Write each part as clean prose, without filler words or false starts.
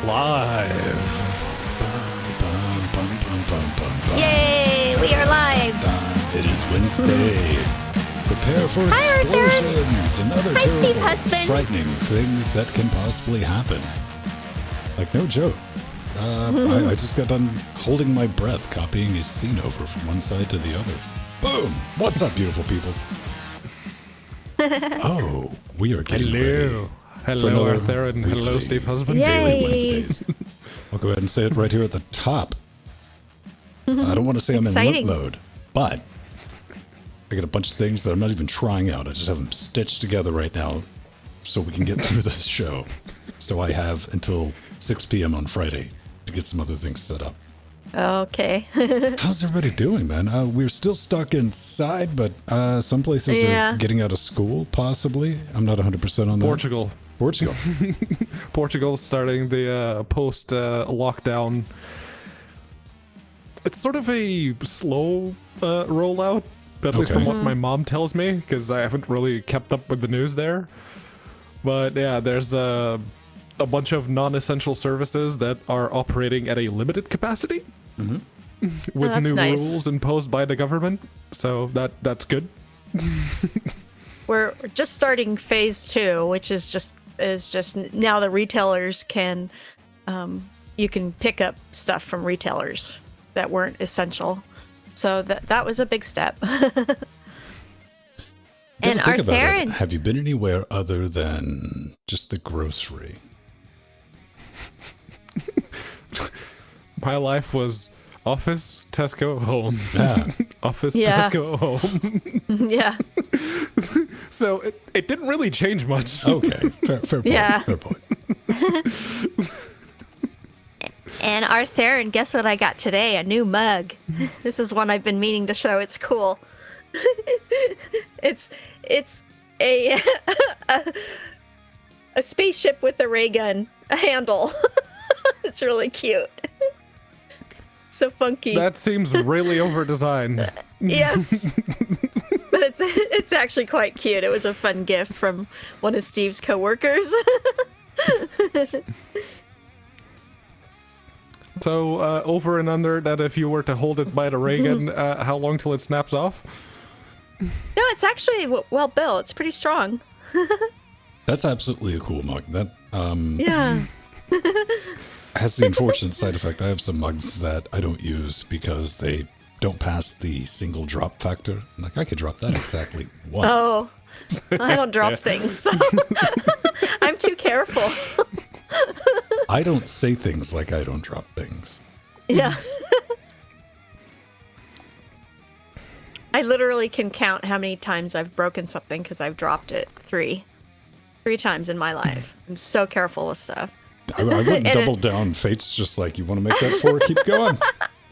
Live. Yay, we are live. It is Wednesday. Prepare for explosions and other terrible, frightening things that can possibly happen. Like, no joke. I just got done holding my breath, copying a scene over from one side to the other. Boom! What's up, beautiful people? Oh, we are getting ready. Hello, Arthur, and hello, Steve Husband. Daily Wednesdays. I'll go ahead and say it right here at the top. I don't want to say I'm in limp mode, but I got a bunch of things that I'm not even trying out. I just have them stitched together right now so we can get through this show. So I have until 6 p.m. on Friday to get some other things set up. Okay. How's everybody doing, man? We're still stuck inside, but some places are getting out of school, possibly. I'm not 100% on that. Portugal. Portugal's starting the post-lockdown. It's sort of a slow rollout, at least from what my mom tells me, because I haven't really kept up with the news there. But yeah, there's a bunch of non-essential services that are operating at a limited capacity with new rules imposed by the government. So that's good. We're just starting phase 2, which is just now the retailers can you can pick up stuff from retailers that weren't essential. So that was a big step. And Arthur, have you been anywhere other than just the grocery? My life was office, Tesco, home. Yeah. Office, Tesco, home. Yeah. So it didn't really change much. Okay, fair point. Yeah. Fair point. And Arthur, and guess what I got today? A new mug. This is one I've been meaning to show. It's cool. It's a spaceship with a ray gun, a handle. It's really cute. So funky. That seems really over-designed. Yes. But it's actually quite cute. It was a fun gift from one of Steve's coworkers. So, over and under that, if you were to hold it by the ray gun, how long till it snaps off? No, it's actually well built. It's pretty strong. That's absolutely a cool mug. That Yeah. has the unfortunate side effect. I have some mugs that I don't use because they don't pass the single drop factor. Like, I could drop that exactly once. Oh, I don't drop things. So I'm too careful. I don't say things like I don't drop things. Yeah. I literally can count how many times I've broken something because I've dropped it 3 times in my life. I'm so careful with stuff. I wouldn't double down. Fate's just like, you want to make that 4? Keep going.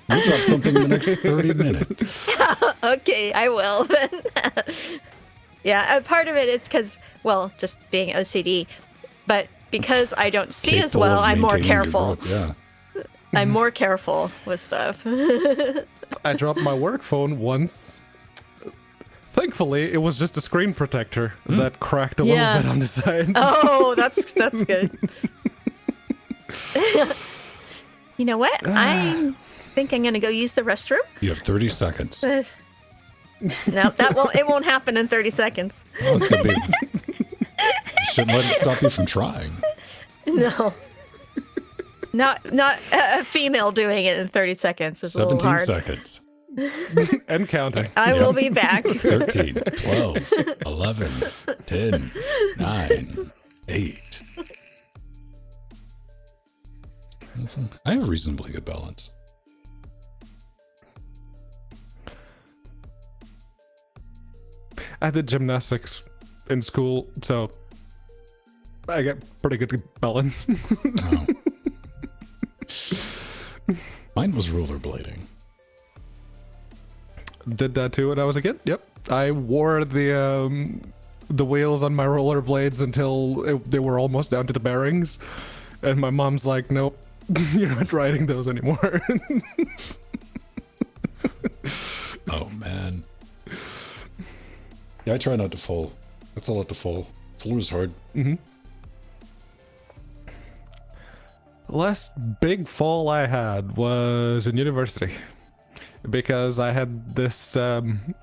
You drop something in the next 30 minutes. Okay, I will then. Yeah, part of it is because, well, just being OCD, but because I don't see as well, I'm more careful. Yeah. I'm more careful with stuff. I dropped my work phone once. Thankfully, it was just a screen protector that cracked a little bit on the side. Oh, that's good. You know what? I think I'm gonna go use the restroom. You have 30 seconds. No, it won't happen in 30 seconds. Oh, it's gonna be. You shouldn't let it stop you from trying. No. Not a female doing it in 30 seconds. It's 17 a little hard. seconds. And counting. I will be back. 13, 12, 11, 10, 9, 8. I have reasonably good balance. I did gymnastics in school, so I get pretty good balance. Oh. Mine was rollerblading. Did that too when I was a kid. Yep. I wore the wheels on my rollerblades until they were almost down to the bearings. And my mom's like, nope, you're not riding those anymore. Oh, man. Yeah, I try not to fall. That's all at the fall. Floor is hard. Mm-hmm. Last big fall I had was in university. Because I had this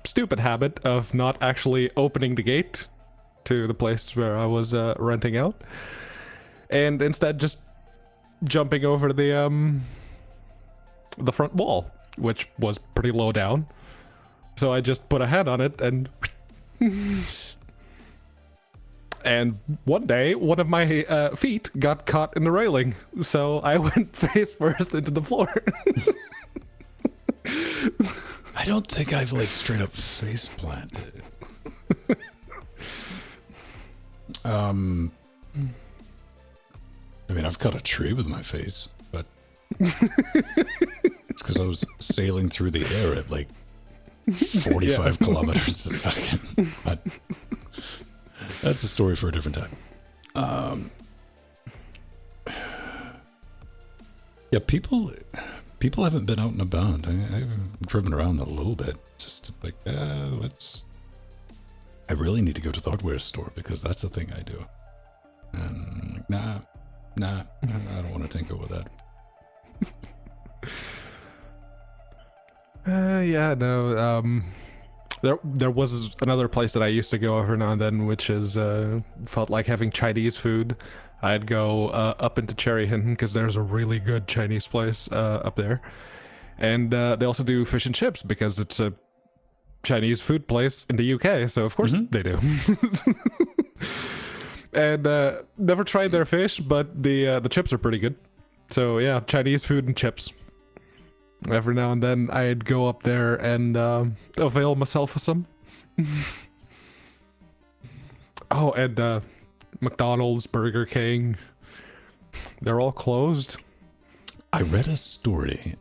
stupid habit of not actually opening the gate to the place where I was renting out. And instead just jumping over the front wall, which was pretty low down. So I just put a hand on it and... And one day, one of my feet got caught in the railing. So I went face first into the floor. I don't think I've like straight up face planted. I mean, I've cut a tree with my face, but it's because I was sailing through the air at like 45 kilometers a second. But that's a story for a different time. Yeah, people haven't been out and about. I've driven around a little bit, just like, I really need to go to the hardware store because that's the thing I do. And nah, I don't want to tinker with that. There was another place that I used to go every now and then, which is felt like having Chinese food. I'd go up into Cherry Hinton because there's a really good Chinese place up there, and they also do fish and chips because it's a Chinese food place in the UK. So of course they do. And never tried their fish, but the chips are pretty good. So yeah, Chinese food and chips. Every now and then I'd go up there and avail myself of some. Oh, and McDonald's, Burger King, they're all closed. I read a story.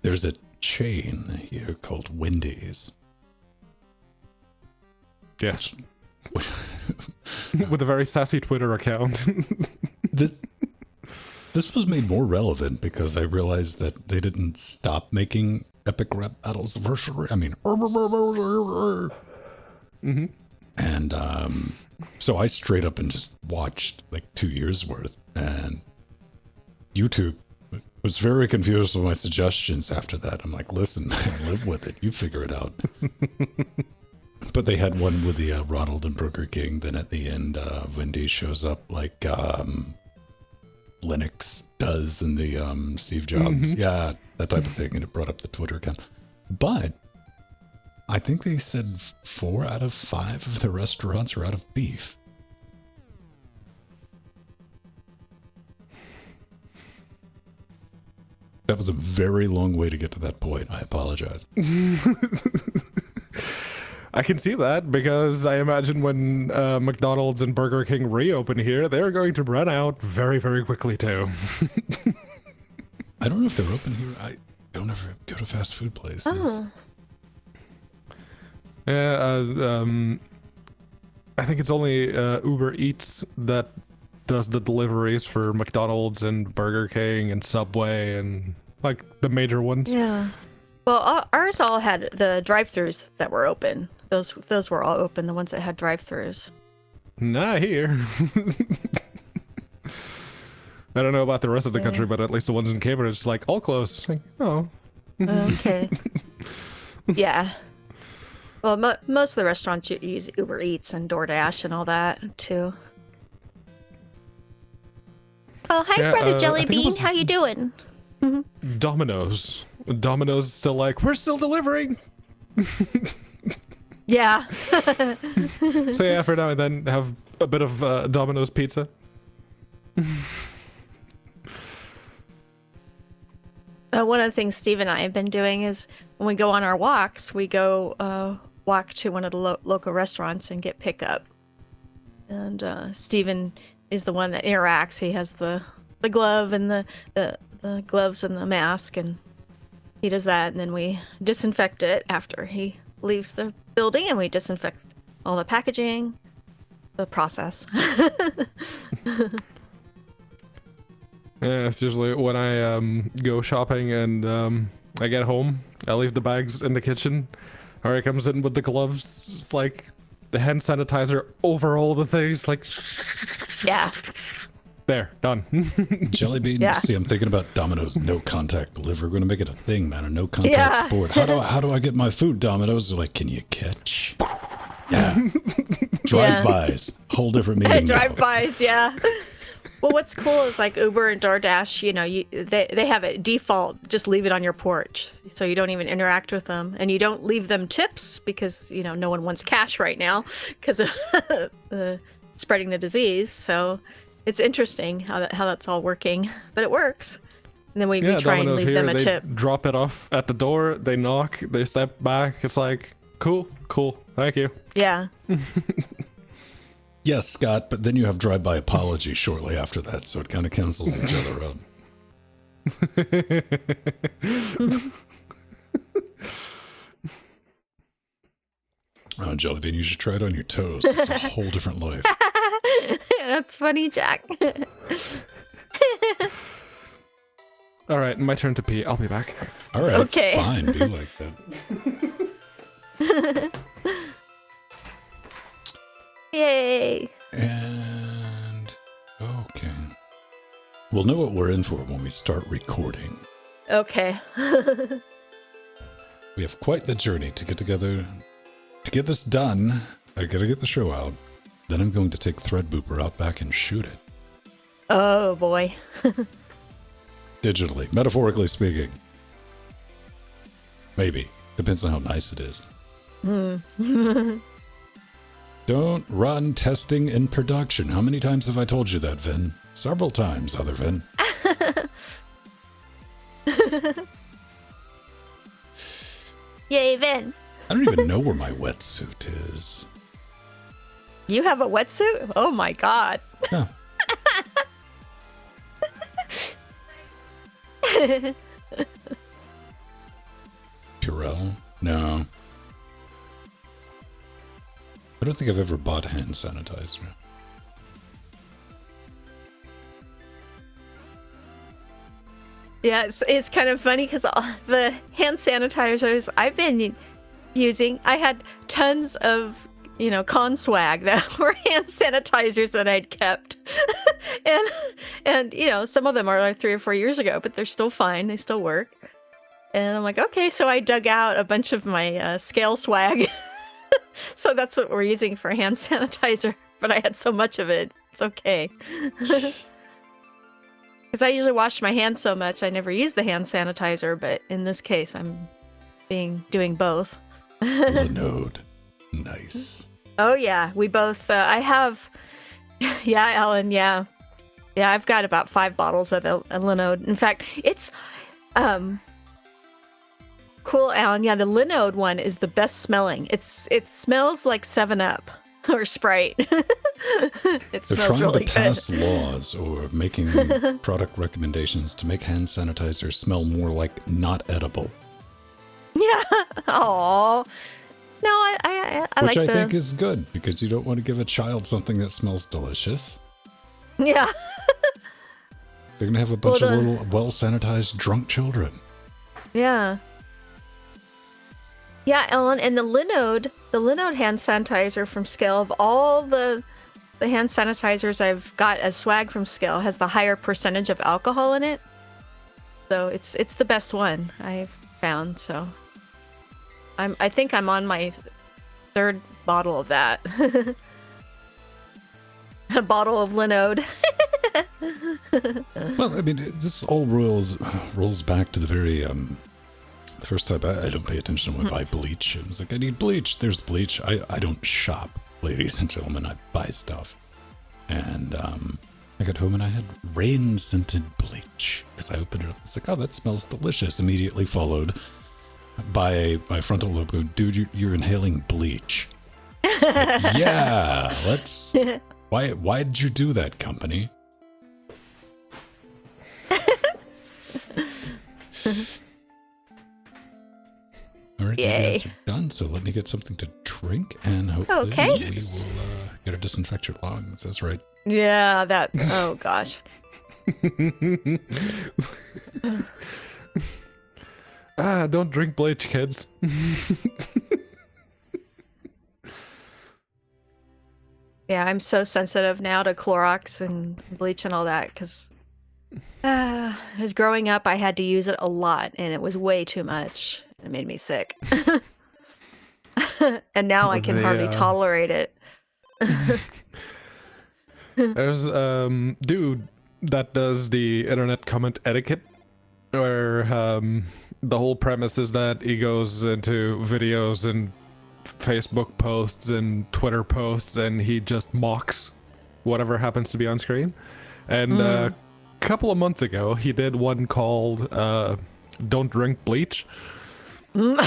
There's a chain here called Wendy's. Yes. With a very sassy Twitter account. This was made more relevant because I realized that they didn't stop making epic rap battles. I mean, and so I straight up and just watched like 2 years worth, and YouTube was very confused with my suggestions after that. I'm like, listen, live with it. You figure it out. But they had one with the Ronald and Burger King. Then at the end, Wendy shows up like Linux does in the Steve Jobs. Yeah, that type of thing. And it brought up the Twitter account. But I think they said 4 out of 5 of the restaurants are out of beef. That was a very long way to get to that point. I apologize. I can see that because I imagine when McDonald's and Burger King reopen here, they're going to run out very, very quickly too. I don't know if they're open here. I don't ever go to fast food places. Oh. Yeah, I think it's only Uber Eats that does the deliveries for McDonald's and Burger King and Subway and like the major ones. Yeah. Well, ours all had the drive-thrus that were open. Those were all open, the ones that had drive-thrus. Not here. I don't know about the rest of the country, but at least the ones in Cambridge, it's like all closed. It's like, oh. Okay. Yeah. Well, most of the restaurants use Uber Eats and DoorDash and all that too. Oh, hi, Brother Jellybean. How you doing? Domino's. Domino's is still like, we're still delivering. Yeah. So yeah, for now and then have a bit of Domino's pizza. One of the things Steve and I have been doing is when we go on our walks, we go walk to one of the local restaurants and get pickup. And Steven is the one that interacts. He has the glove and the gloves and the mask, and he does that, and then we disinfect it after he leaves the building, and we disinfect all the packaging, the process. Yeah, it's usually when I go shopping and I get home, I leave the bags in the kitchen. Harry comes in with the gloves. It's like the hand sanitizer over all the things, like... Yeah. There, done. Jelly bean. Yeah. See, I'm thinking about Domino's no contact delivery. We're gonna make it a thing, man. A no contact sport. How do I get my food? Domino's. They're like, can you catch? Yeah. Drive-bys. Whole different meaning. Drive-bys, yeah. Well, what's cool is like Uber and DoorDash, you know, they have it default, just leave it on your porch. So you don't even interact with them. And you don't leave them tips because, you know, no one wants cash right now because of spreading the disease. So it's interesting how that's all working. But it works. And then we try and leave them a tip. Drop it off at the door. They knock. They step back. It's like, cool. Thank you. Yeah. Yes, Scott, but then you have drive-by apology shortly after that, so it kind of cancels each other out. Oh, Jellybean, you should try it on your toes. It's a whole different life. That's funny, Jack. All right, my turn to pee. I'll be back. All right, okay. Fine, be like that. Yay. And okay. We'll know what we're in for when we start recording. Okay. We have quite the journey to get together. To get this done, I gotta get the show out. Then I'm going to take Threadbooper out back and shoot it. Oh, boy. Digitally, metaphorically speaking. Maybe. Depends on how nice it is. Don't run testing in production. How many times have I told you that, Vin? Several times, other Vin. Yay, Vin. I don't even know where my wetsuit is. You have a wetsuit? Oh my god. Yeah. Purell? No. I don't think I've ever bought hand sanitizer. Yeah, it's kind of funny because the hand sanitizers I've been using, I had tons of, you know, con swag that were hand sanitizers that I'd kept. and you know, some of them are like 3 or 4 years ago, but they're still fine. They still work. And I'm like, okay, so I dug out a bunch of my scale swag. So that's what we're using for hand sanitizer. But I had so much of it. It's okay. Because I usually wash my hands so much, I never use the hand sanitizer. But in this case, I'm doing both. Linode. Nice. Oh, yeah. We both, I have, yeah, Ellen, yeah. Yeah, I've got about 5 bottles of a Linode. In fact, it's, cool, Alan. Yeah, the Linode one is the best smelling. It smells like 7-Up or Sprite. It smells really good. They're trying to pass laws or making product recommendations to make hand sanitizer smell more like not edible. Yeah. Aww. No, I like Which I think is good because you don't want to give a child something that smells delicious. Yeah. They're going to have a bunch of little well-sanitized drunk children. Yeah. Yeah, Ellen, and the Linode hand sanitizer from Scale, of all the hand sanitizers I've got as swag from Scale, has the higher percentage of alcohol in it. So it's the best one I've found. So I think I'm on my 3rd bottle of that. A bottle of Linode. Well, I mean, this all rolls back to the very the first time I don't pay attention when I buy bleach. And it's like, I need bleach. There's bleach. I don't shop, ladies and gentlemen. I buy stuff. And I got home and I had rain-scented bleach. Because I opened it up. It's like, oh, that smells delicious. Immediately followed by my frontal lobe going, dude, you're inhaling bleach. Like, yeah, let's... Why did you do that, company? All right, you guys are done, so let me get something to drink, and hopefully we will get a disinfect your lungs. That's right. Yeah, that... Oh, gosh. Don't drink bleach, kids. Yeah, I'm so sensitive now to Clorox and bleach and all that because as growing up, I had to use it a lot and it was way too much. It made me sick. And now I can hardly tolerate it. There's dude that does the internet comment etiquette, where the whole premise is that he goes into videos and Facebook posts and Twitter posts and he just mocks whatever happens to be on screen. And a couple of months ago, he did one called "Don't Drink Bleach," and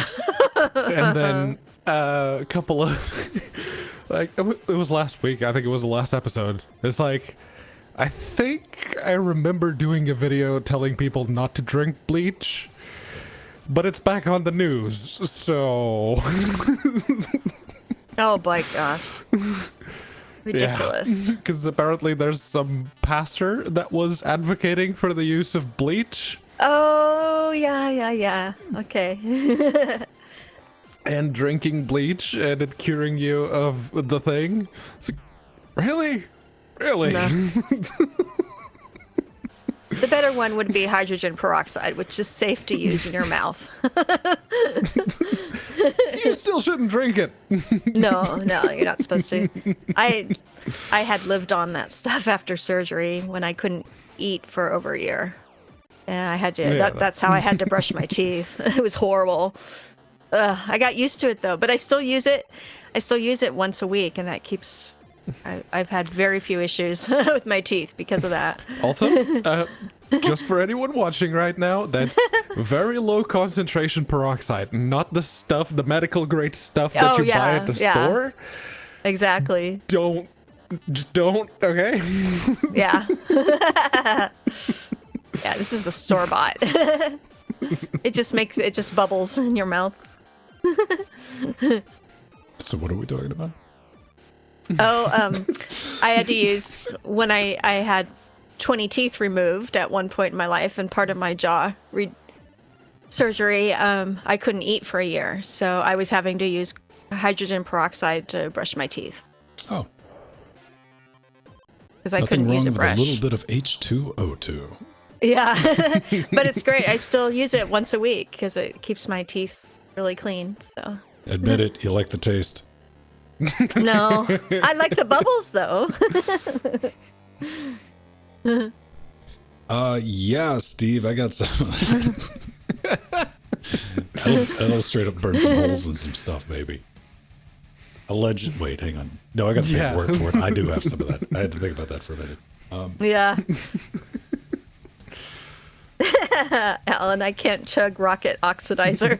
then a couple of like it was last week. I think it was the last episode. It's like, I think I remember doing a video telling people not to drink bleach, but it's back on the news, so. Oh my gosh. Ridiculous. Because apparently there's some pastor that was advocating for the use of bleach. Oh, yeah. Okay. And drinking bleach and it curing you of the thing. It's like, really? Really? No. The better one would be hydrogen peroxide, which is safe to use in your mouth. You still shouldn't drink it. No, you're not supposed to. I had lived on that stuff after surgery when I couldn't eat for over a year. And I had to. Yeah, that's how I had to brush my teeth. It was horrible. I got used to it though, but I still use it. I still use it once a week, and that keeps. I've had very few issues with my teeth because of that. Also, just for anyone watching right now, that's very low concentration peroxide, not the stuff, the medical grade stuff that you buy at the store. Exactly. Just don't, okay? Yeah. Yeah, this is the store bought. It just bubbles in your mouth. So what are we talking about? Oh, I had to use when I had 20 teeth removed at one point in my life, and part of my jaw surgery, I couldn't eat for a year, so I was having to use hydrogen peroxide to brush my teeth. Oh. Because I couldn't use a brush. A little bit of H2O2. Yeah, but it's great. I still use it once a week because it keeps my teeth really clean. So admit it, you like the taste. No, I like the bubbles though. Yeah, Steve, I got some of that. That'll straight up burn some holes in some stuff, maybe. Wait, hang on. No, I got to take your word for it. I do have some of that. I had to think about that for a minute. Yeah. Alan, I can't chug rocket oxidizer.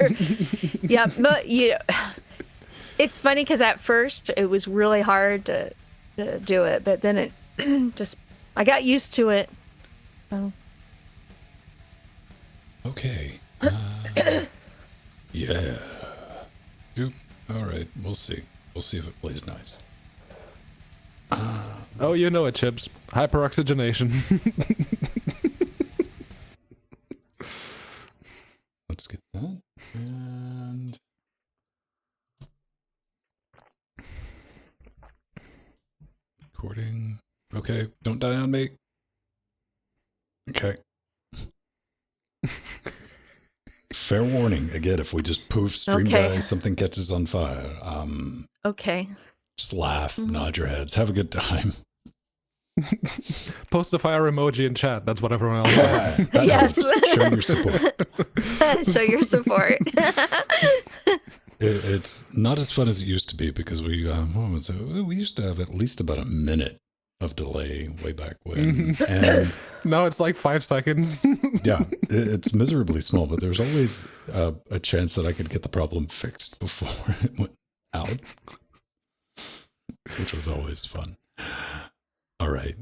Yeah, but it's funny because at first it was really hard to do it, but then it just, I got used to it. So. Okay. Yeah. Oop. All right. We'll see. We'll see if it plays nice. Oh, you know it, Chips. Hyperoxygenation. Let's get that. And recording. Okay, don't die on me. Okay. Fair warning, again, if we just poof, stream dies, something catches on fire. Okay. Just laugh, nod your heads, have a good time. Post a fire emoji in chat. That's what everyone else says. Yes. Show your support. Show your support. It's not as fun as it used to be because we used to have at least about a minute of delay way back when. And now it's like 5 seconds. Yeah, it's miserably small, but there's always a chance that I could get the problem fixed before it went out, which was always fun. All right.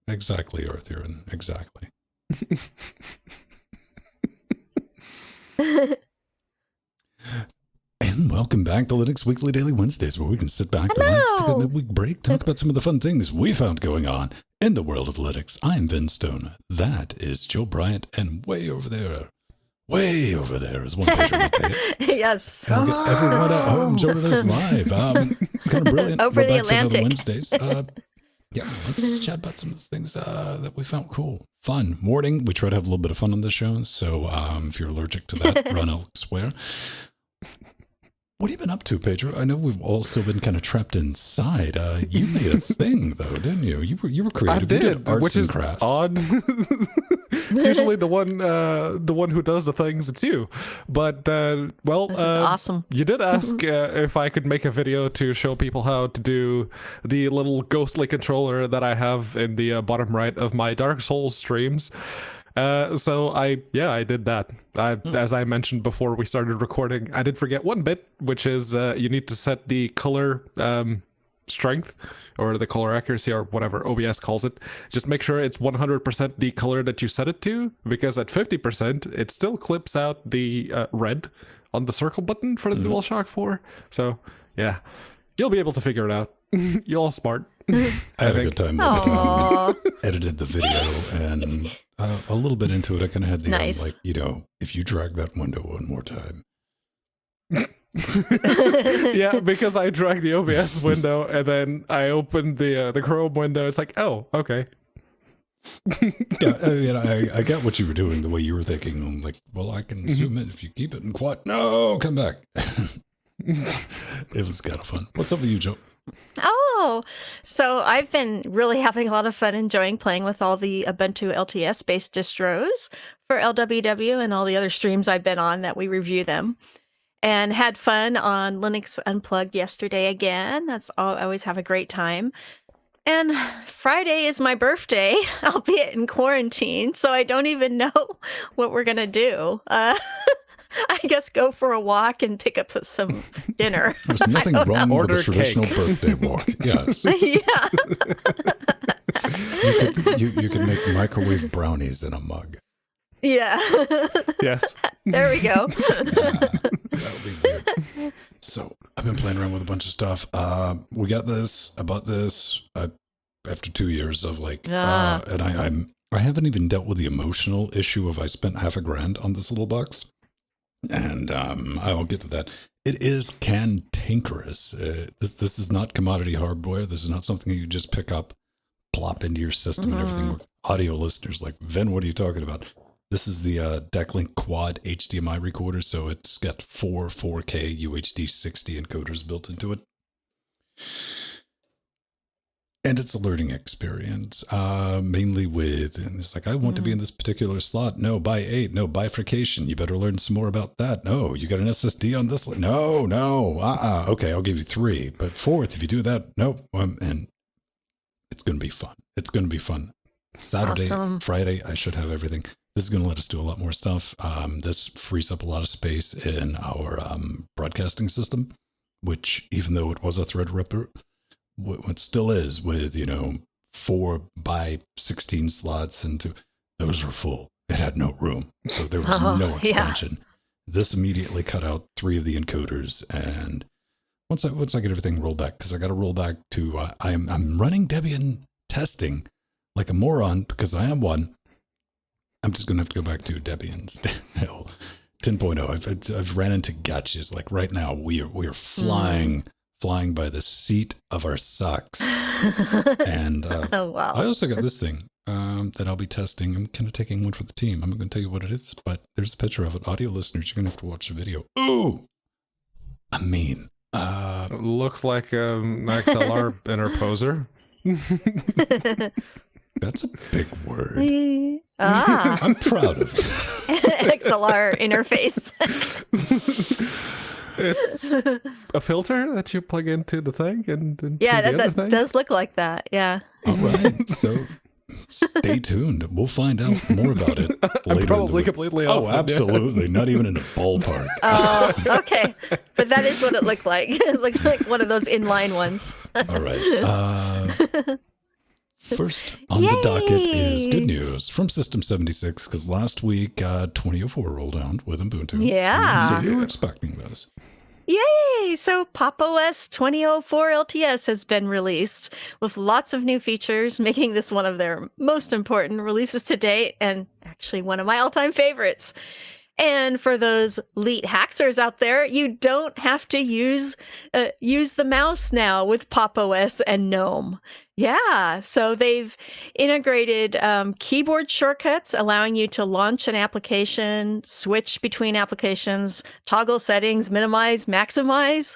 Exactly, Arthurian. Exactly. And welcome back to Linux Weekly Daily Wednesdays, where we can sit back, relax, take a midweek break, talk about some of the fun things we found going on in the world of Linux. I'm Vin Stone. That is Joe Bryant, and way over there, way over there, as one pager might say it. Yes. And everyone at home joining us live. It's kind of brilliant. Over We're the back for another Atlantic. Wednesdays. Yeah, let's just chat about some of the things that we found cool. Fun. Morning, we try to have a little bit of fun on the show, so if you're allergic to that, run elsewhere. What have you been up to, Pedro? I know we've all still been kind of trapped inside. You made a thing, though, didn't you? You were creative. I You did, arts which and is crafts. odd. It's usually the one who does the things. It's you, but This is awesome. You did ask if I could make a video to show people how to do the little ghostly controller that I have in the bottom right of my Dark Souls streams. So I did that. As I mentioned before we started recording, I did forget one bit, which is you need to set the color strength or the color accuracy or whatever OBS calls it. Just make sure it's 100% the color that you set it to, because at 50% it still clips out the red on the circle button for the DualShock 4. So yeah, you'll be able to figure it out. You're all smart. I had a good time with it. Edited the video, and a little bit into it, I kind of had the Nice. if you drag that window one more time. Yeah, because I dragged the OBS window and then I opened the Chrome window. It's like, oh, okay. Yeah, I got what you were doing, the way you were thinking. I'm like, well, I can zoom in if you keep it in quad. No, come back. It was kind of fun. What's up with you, Joe? Oh, so I've been really having a lot of fun enjoying playing with all the Ubuntu LTS based distros for LWW and all the other streams I've been on that we review them. And had fun on Linux Unplugged yesterday again. I always have a great time. And Friday is my birthday, albeit in quarantine, so I don't even know what we're going to do. I guess go for a walk and pick up some dinner. There's nothing wrong with Order a traditional cake. birthday walk. Yes. Yeah. You can make microwave brownies in a mug. Yeah. Yes. There we go. That would be weird. So I've been playing around with a bunch of stuff. We got this about this after 2 years of and I haven't even dealt with the emotional issue of I spent $500 on this little box, and I'll get to that. It is cantankerous. This is not commodity hardware. This is not something you just pick up, plop into your system, and everything. Audio listeners like, Ven, what are you talking about? This is the Decklink Quad HDMI recorder, so it's got 4K UHD 60 encoders built into it. And it's a learning experience, mainly with, and it's like, I want to be in this particular slot. No, buy 8. No, bifurcation. You better learn some more about that. No, you got an SSD on this? No. Okay, I'll give you 3. But 4th, if you do that, nope. And it's going to be fun. It's going to be fun. Saturday, Awesome. Friday, I should have everything. This is going to let us do a lot more stuff. This frees up a lot of space in our broadcasting system, which, even though it was a Threadripper, what still is with 4 by 16 slots, and those were full. It had no room, so there was no expansion. This immediately cut out 3 of the encoders, and once I get everything rolled back, because I got to roll back to I'm running Debian testing like a moron, because I am one. I'm just going to have to go back to Debian's 10.0. I've ran into gotchas. Like right now, we are flying by the seat of our socks. And Oh, wow. I also got this thing that I'll be testing. I'm kind of taking one for the team. I'm not going to tell you what it is, but there's a picture of it. Audio listeners, you're going to have to watch the video. Ooh! I mean, Looks like an XLR interposer. that's a big word. I'm proud of it. XLR interface. It's a filter that you plug into the thing and Yeah, to the other that thing. does look like that. Yeah. All right, so stay tuned. We'll find out more about it I'm later. probably completely off. Oh, absolutely. Not even in a ballpark. Oh, okay. But that is what it looked like. It looked like one of those inline ones. All right. First on the docket is good news from System 76, because last week 2004 rolled out with Ubuntu. Yeah. So you were expecting this. Yay! So Pop! OS 2004 LTS has been released with lots of new features, making this one of their most important releases to date, and actually one of my all-time favorites. And for those elite hackers out there, you don't have to use the mouse now with Pop! OS and GNOME. Yeah, so they've integrated keyboard shortcuts, allowing you to launch an application, switch between applications, toggle settings, minimize, maximize.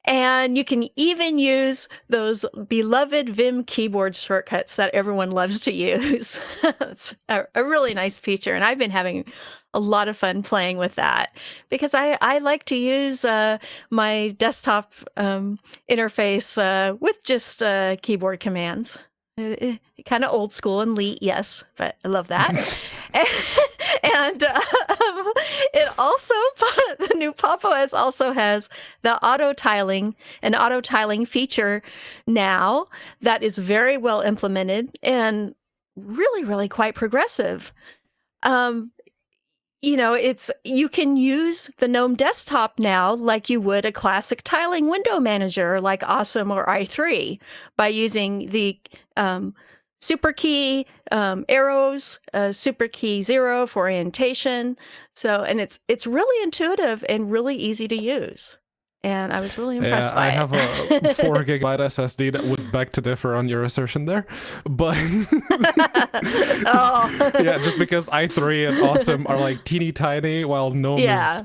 And you can even use those beloved Vim keyboard shortcuts that everyone loves to use. It's a really nice feature, and I've been having a lot of fun playing with that because I like to use my desktop interface with just keyboard commands. Kind of old school and Lee, yes, but I love that. And it also, the new Pop! OS also has the auto tiling feature now that is very well implemented and really, really quite progressive. You can use the GNOME desktop now like you would a classic tiling window manager like Awesome or i3 by using the super key arrows, super key 0 for orientation. So, and it's really intuitive and really easy to use. And I was really impressed by it. I have a 4 gigabyte SSD that would beg to differ on your assertion there. But yeah, just because i3 and Awesome are like teeny tiny while GNOME is...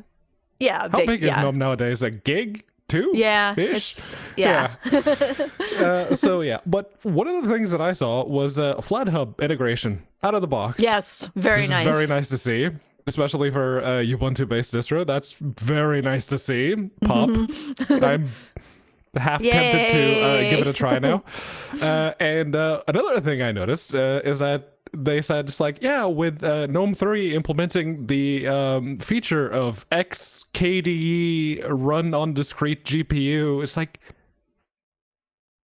Yeah. How big is GNOME nowadays? A gig? 2? Yeah. Ish? Yeah. So yeah, but one of the things that I saw was FlatHub integration out of the box. Yes, very nice. Very nice to see. Especially for Ubuntu-based distro, that's very nice to see. Pop, I'm half tempted to give it a try now. And another thing I noticed is that they said just like, yeah, with GNOME 3 implementing the feature of XKDE run on discrete GPU, it's like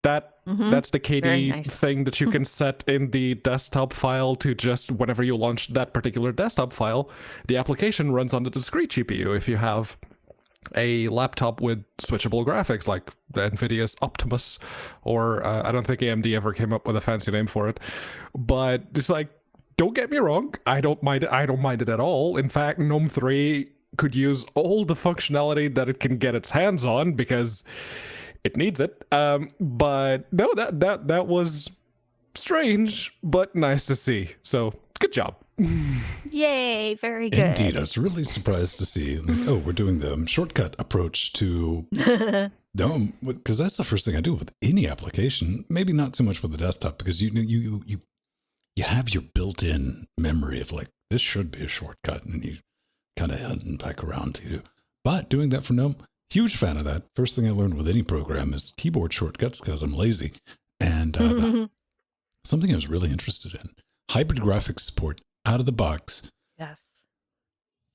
that. That's the KDE thing that you can set in the desktop file to just whenever you launch that particular desktop file, the application runs on the discrete GPU. If you have a laptop with switchable graphics like the NVIDIA's Optimus, or I don't think AMD ever came up with a fancy name for it, but it's like, don't get me wrong, I don't mind it. I don't mind it at all. In fact, GNOME 3 could use all the functionality that it can get its hands on because it needs it. But no, that was strange, but nice to see. So good job. Yay, very good. Indeed, I was really surprised to see, like, oh, we're doing the shortcut approach to GNOME, because that's the first thing I do with any application. Maybe not so much with the desktop, because you have your built-in memory of like, this should be a shortcut, and you kind of head back around to you. But doing that for GNOME, huge fan of that. First thing I learned with any program is keyboard shortcuts because I'm lazy. And something I was really interested in, hybrid graphics support out of the box. Yes.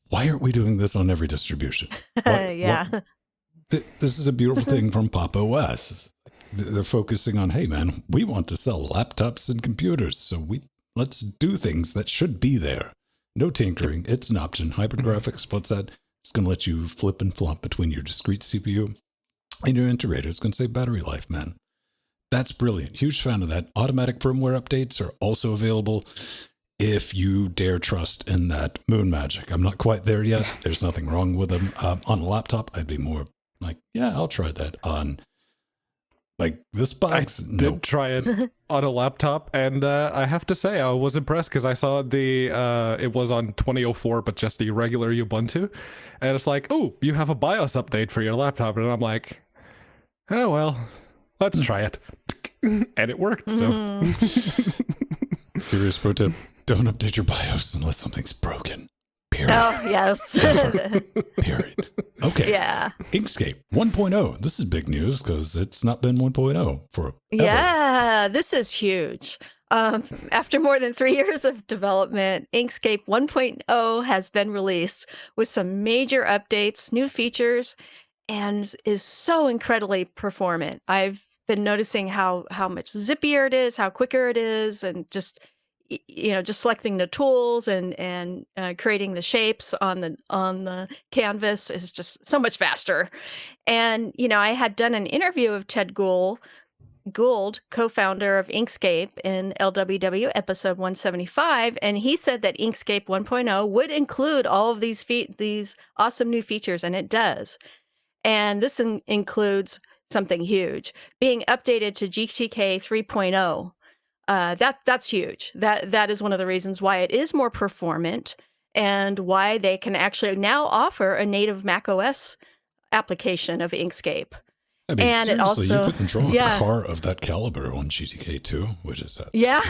Why aren't we doing this on every distribution? This is a beautiful thing from Pop! OS. They're focusing on, hey man, we want to sell laptops and computers, so let's do things that should be there. No tinkering. It's an option. Hybrid graphics, what's that? It's going to let you flip and flop between your discrete CPU and your integrator. It's going to save battery life, man. That's brilliant. Huge fan of that. Automatic firmware updates are also available if you dare trust in that moon magic. I'm not quite there yet. There's nothing wrong with them. On a laptop, I'd be more like, yeah, I'll try that. On like this box, I did try it on a laptop, and I have to say I was impressed because I saw it was on 2004, but just the regular Ubuntu, and it's like, oh, you have a BIOS update for your laptop, and I'm like, oh well, let's try it, and it worked. So, serious pro tip: don't update your BIOS unless something's broken. Period. Oh, yes. Period. Okay. Yeah. Inkscape 1.0. This is big news because it's not been 1.0 for ever. Yeah, this is huge. After more than 3 years of development, Inkscape 1.0 has been released with some major updates, new features, and is so incredibly performant. I've been noticing how much zippier it is, how quicker it is, and just selecting the tools and creating the shapes on the canvas is just so much faster. And I had done an interview of Ted Gould Gould, co-founder of Inkscape in LWW episode 175, and he said that Inkscape 1.0 would include all of these awesome new features, and it does. And this includes something huge, being updated to GTK 3.0. That's huge. That is one of the reasons why it is more performant and why they can actually now offer a native macOS application of Inkscape. I mean, and seriously, it also, you couldn't draw a car of that caliber on GTK2, which is that. Yeah.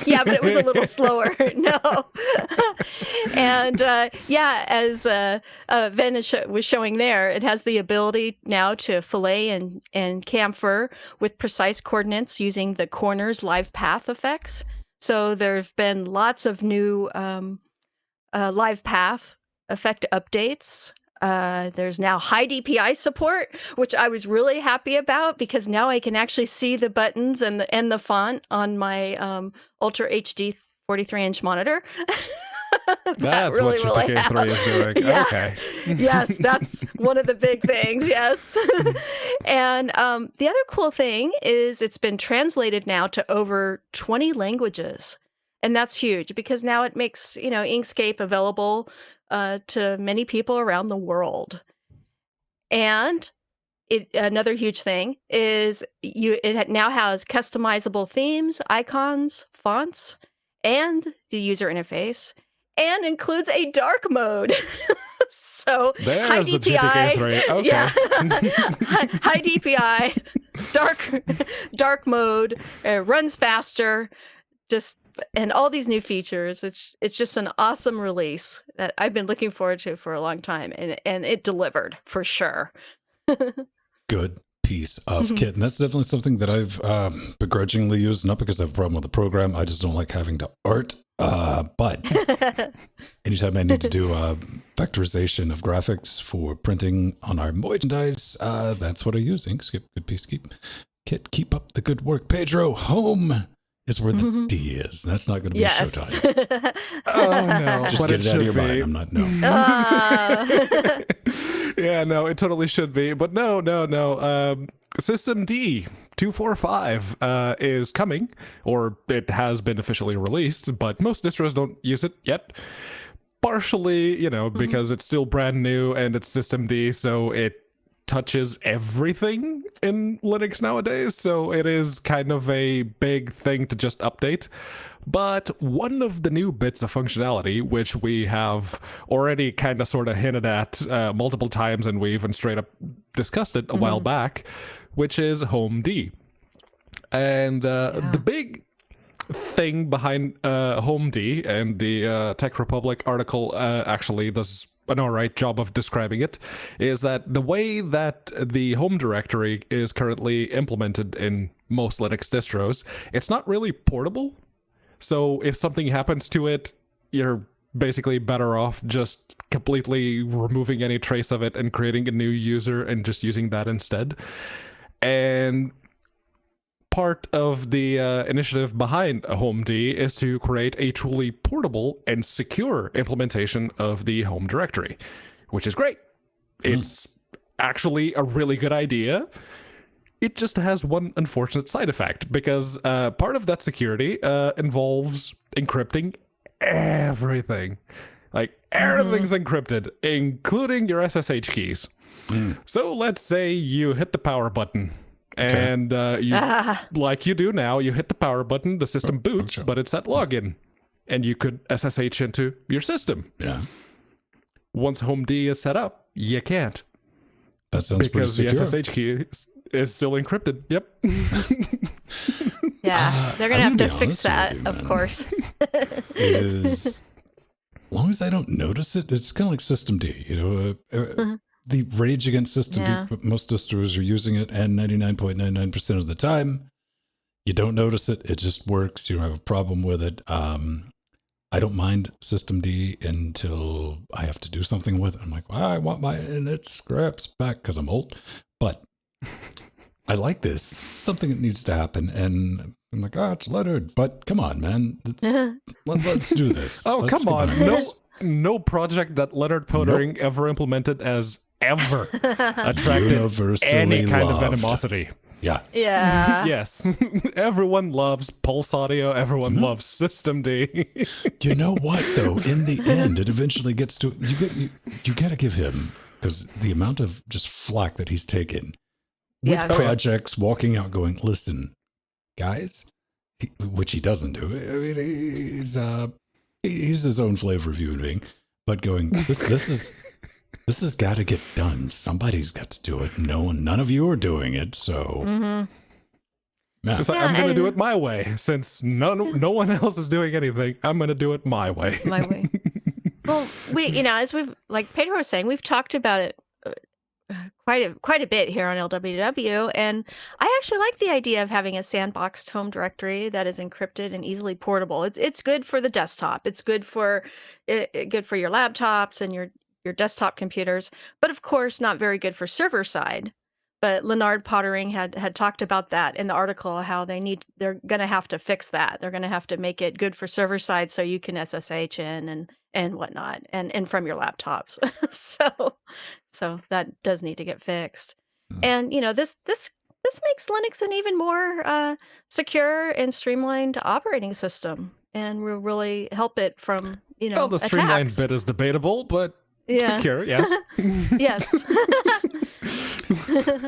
Yeah, but it was a little slower. No. And as Ven was showing there, it has the ability now to fillet and chamfer with precise coordinates using the corners live path effects. So there've been lots of new live path effect updates. There's now high DPI support, which I was really happy about because now I can actually see the buttons and the font on my Ultra HD 43-inch monitor. That's what GTK 3 is doing. Yeah. Okay. Yes, that's one of the big things. Yes. And the other cool thing is it's been translated now to over 20 languages. And that's huge because now it makes, Inkscape available to many people around the world. And another huge thing is it now has customizable themes, icons, fonts, and the user interface, and includes a dark mode. So there's high the DPI, GTK 3. Okay. Yeah, high DPI, dark mode, runs faster, and all these new features. It's just an awesome release that I've been looking forward to for a long time, and it delivered for sure. Good piece of kit, and that's definitely something that I've begrudgingly used, not because I have a problem with the program. I just don't like having to art. But anytime I need to do vectorization of graphics for printing on our merchandise, that's what I use. Inkscape, good piece, kit. Keep up the good work, Pedro. Home is where the D is. That's not going to be showtime. Oh no! Just but get it out of your mind. I'm not. No. Yeah, no, it totally should be. But no. System D 245 is coming, or it has been officially released, but most distros don't use it yet. Partially, because it's still brand new and it's System D, so it touches everything in Linux nowadays, so it is kind of a big thing to just update. But one of the new bits of functionality, which we have already kind of sort of hinted at multiple times, and we even straight up discussed it a while back, which is Home D. And the big thing behind Home D, and the Tech Republic article actually does an alright job of describing it, is that the way that the home directory is currently implemented in most Linux distros, it's not really portable. So if something happens to it, you're basically better off just completely removing any trace of it and creating a new user and just using that instead. And part of the initiative behind Home D is to create a truly portable and secure implementation of the home directory, which is great. It's actually a really good idea. It just has one unfortunate side effect, because part of that security involves encrypting everything. Like, everything's encrypted, including your SSH keys. So let's say you hit the power button, and like you do now, you hit the power button, the system boots, but it's at login, and you could SSH into your system. Yeah. Once Home D is set up, you can't. That sounds because pretty secure. The SSH key is still encrypted. Yep. Yeah, they're gonna have to fix that, of course. As long as I don't notice it, it's kind of like System D. The rage against System D, but most distros are using it, and 99.99% of the time, you don't notice it. It just works. You don't have a problem with it. I don't mind System D until I have to do something with it. I'm like, well, I want my init scraps back because I'm old. But I like this. Something that needs to happen. And I'm like, it's lettered. But come on, man. Let's do this. Come on. No project that lettered coding ever implemented as ever attracted any kind of animosity. Yeah. Yeah. Yes. Everyone loves Pulse Audio. Everyone loves System D. You know what, though? In the end, it eventually gets to you got to give him, because the amount of just flack that he's taken with Yes. projects, walking out going, listen, guys, which he doesn't do. I mean, he's his own flavor of human being, but going, this has got to get done. Somebody's got to do it. None of you are doing it, so. Yeah. It's like, I'm going to do it my way. Since no one else is doing anything, I'm going to do it my way. My way. Well, as we've, like Pedro was saying, we've talked about it quite a bit here on LWW, and I actually like the idea of having a sandboxed home directory that is encrypted and easily portable. It's good for the desktop. It's good for your laptops and your desktop computers, but of course not very good for server side. But Leonard Pottering had talked about that in the article, how they're going to have to fix that. They're going to have to make it good for server side so you can SSH in and whatnot, and from your laptops. so that does need to get fixed. And this makes Linux an even more secure and streamlined operating system, and will really help it from Well, the streamlined bit is debatable, but secure, yes. Yes.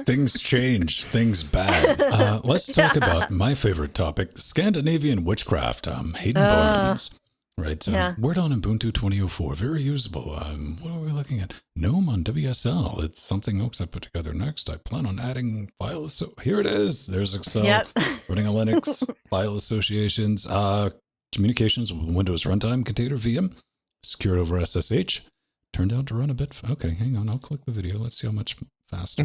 Things change, things bad. Let's talk about my favorite topic, Scandinavian witchcraft. Hayden Barnes, right? Word on Ubuntu 2004, very usable. What are we looking at? GNOME on WSL. It's something else I put together next. I plan on adding files. So here it is. There's Excel. Yep. Running a Linux, file associations, communications with Windows Runtime, Container VM, secured over SSH. Turned out to run a bit. Okay, hang on. I'll click the video. Let's see how much faster.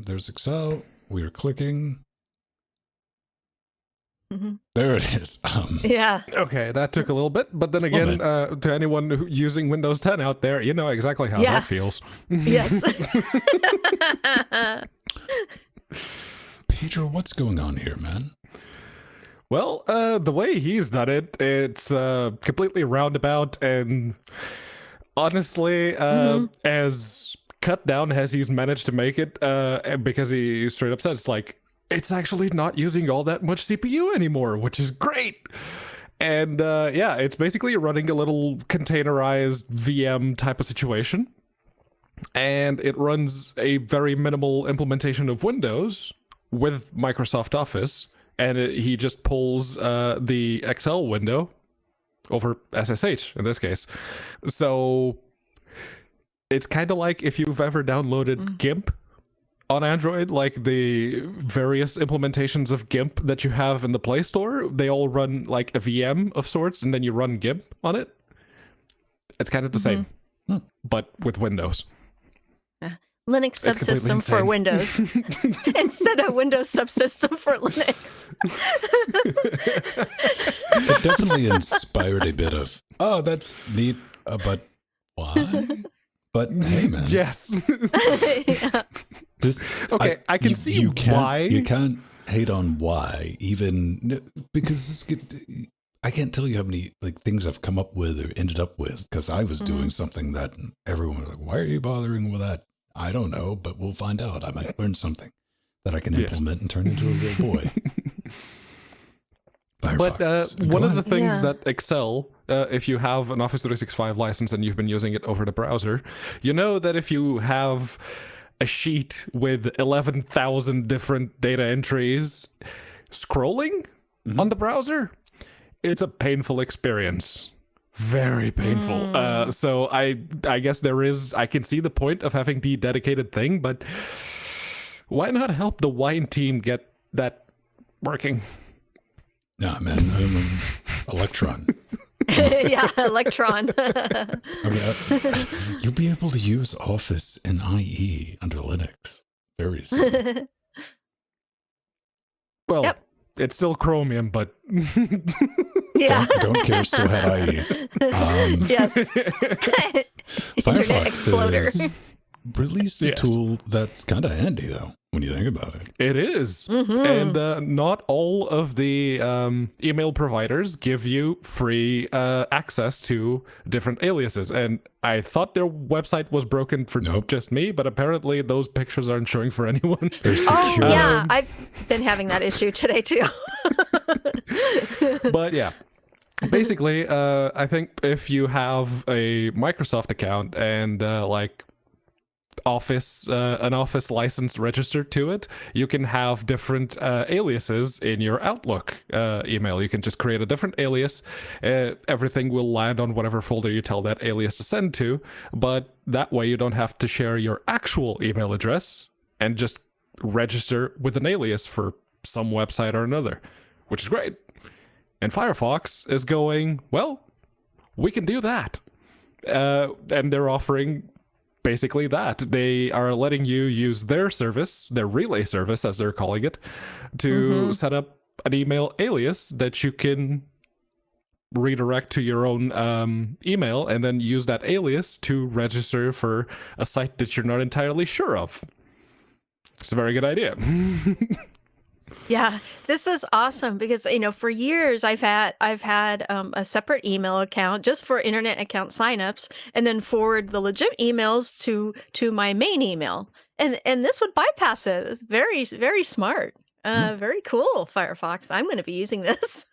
There's Excel. We are clicking. There it is. Yeah. Okay, that took a little bit, but then again, to anyone using Windows 10 out there, you know exactly how that feels. Yes. Pedro, what's going on here, man? Well, the way he's done it, it's completely roundabout, and honestly, as cut down as he's managed to make it, because he straight up says, like, it's actually not using all that much CPU anymore, which is great. And it's basically running a little containerized VM type of situation, and it runs a very minimal implementation of Windows with Microsoft Office. And he just pulls the Excel window over SSH in this case. So it's kind of like if you've ever downloaded GIMP on Android, like the various implementations of GIMP that you have in the Play Store, they all run like a VM of sorts, and then you run GIMP on it. It's kind of the same, but with Windows. Linux subsystem for Windows instead of Windows subsystem for Linux. It definitely inspired a bit of, oh, that's neat, but why? But hey, man. Yes. I can see why. You can't hate on why, even because I can't tell you how many things I've come up with or ended up with because I was doing something that everyone was like, why are you bothering with that? I don't know, but we'll find out. I might learn something that I can implement and turn into a real boy. But one of the things that Excel, if you have an Office 365 license and you've been using it over the browser, you know that if you have a sheet with 11,000 different data entries scrolling on the browser, it's a painful experience. Very painful. So I guess I can see the point of having the dedicated thing, but why not help the wine team get that working? Nah, man, Electron. Yeah, Electron. You'll be able to use Office and IE under Linux very soon. Well, it's still Chromium, but don't care. Still had IE. Yes. Firefox Exploder. released a tool that's kind of handy, though, when you think about it. It is. And not all of the email providers give you free access to different aliases. And I thought their website was broken for just me, but apparently those pictures aren't showing for anyone. Oh, yeah. I've been having that issue today, too. But yeah. Basically, I think if you have a Microsoft account and like an Office license registered to it, you can have different aliases in your Outlook email. You can just create a different alias. Everything will land on whatever folder you tell that alias to send to, but that way you don't have to share your actual email address and just register with an alias for some website or another, which is great. And Firefox is going, well, we can do that. And they're offering basically that. They are letting you use their service, their relay service, as they're calling it, to set up an email alias that you can redirect to your own email and then use that alias to register for a site that you're not entirely sure of. It's a very good idea. Yeah, this is awesome because, for years I've had a separate email account just for internet account signups and then forward the legit emails to my main email. And this would bypass it. It's very, very smart. Very cool, Firefox. I'm going to be using this.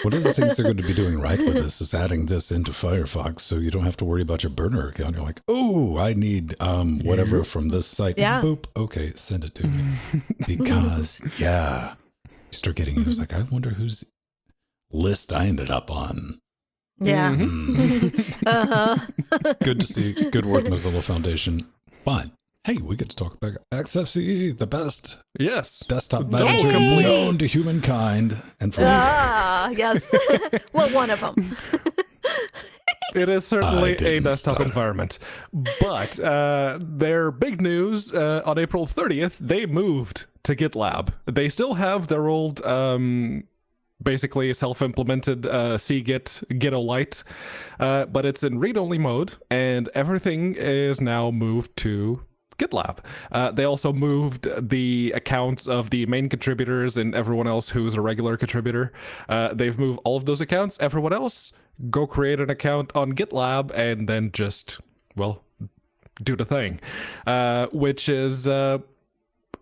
One of the things they're going to be doing right with this is adding this into Firefox so you don't have to worry about your burner account. You're like, oh, I need whatever from this site. Yeah. Boop. Okay, send it to me. Because, you start getting it. It's like, I wonder whose list I ended up on. Yeah. Good to see. Good work, Mozilla Foundation. But, hey, we get to talk about XFCE, the best desktop manager known to humankind. And for yes. Well, one of them. It is certainly a desktop environment. But their big news on April 30th, they moved to GitLab. They still have their old basically self-implemented cgit Gitolite, but it's in read-only mode, and everything is now moved to GitLab. They also moved the accounts of the main contributors and everyone else who's a regular contributor. They've moved all of those accounts. Everyone else, go create an account on GitLab and then just, do the thing. Which is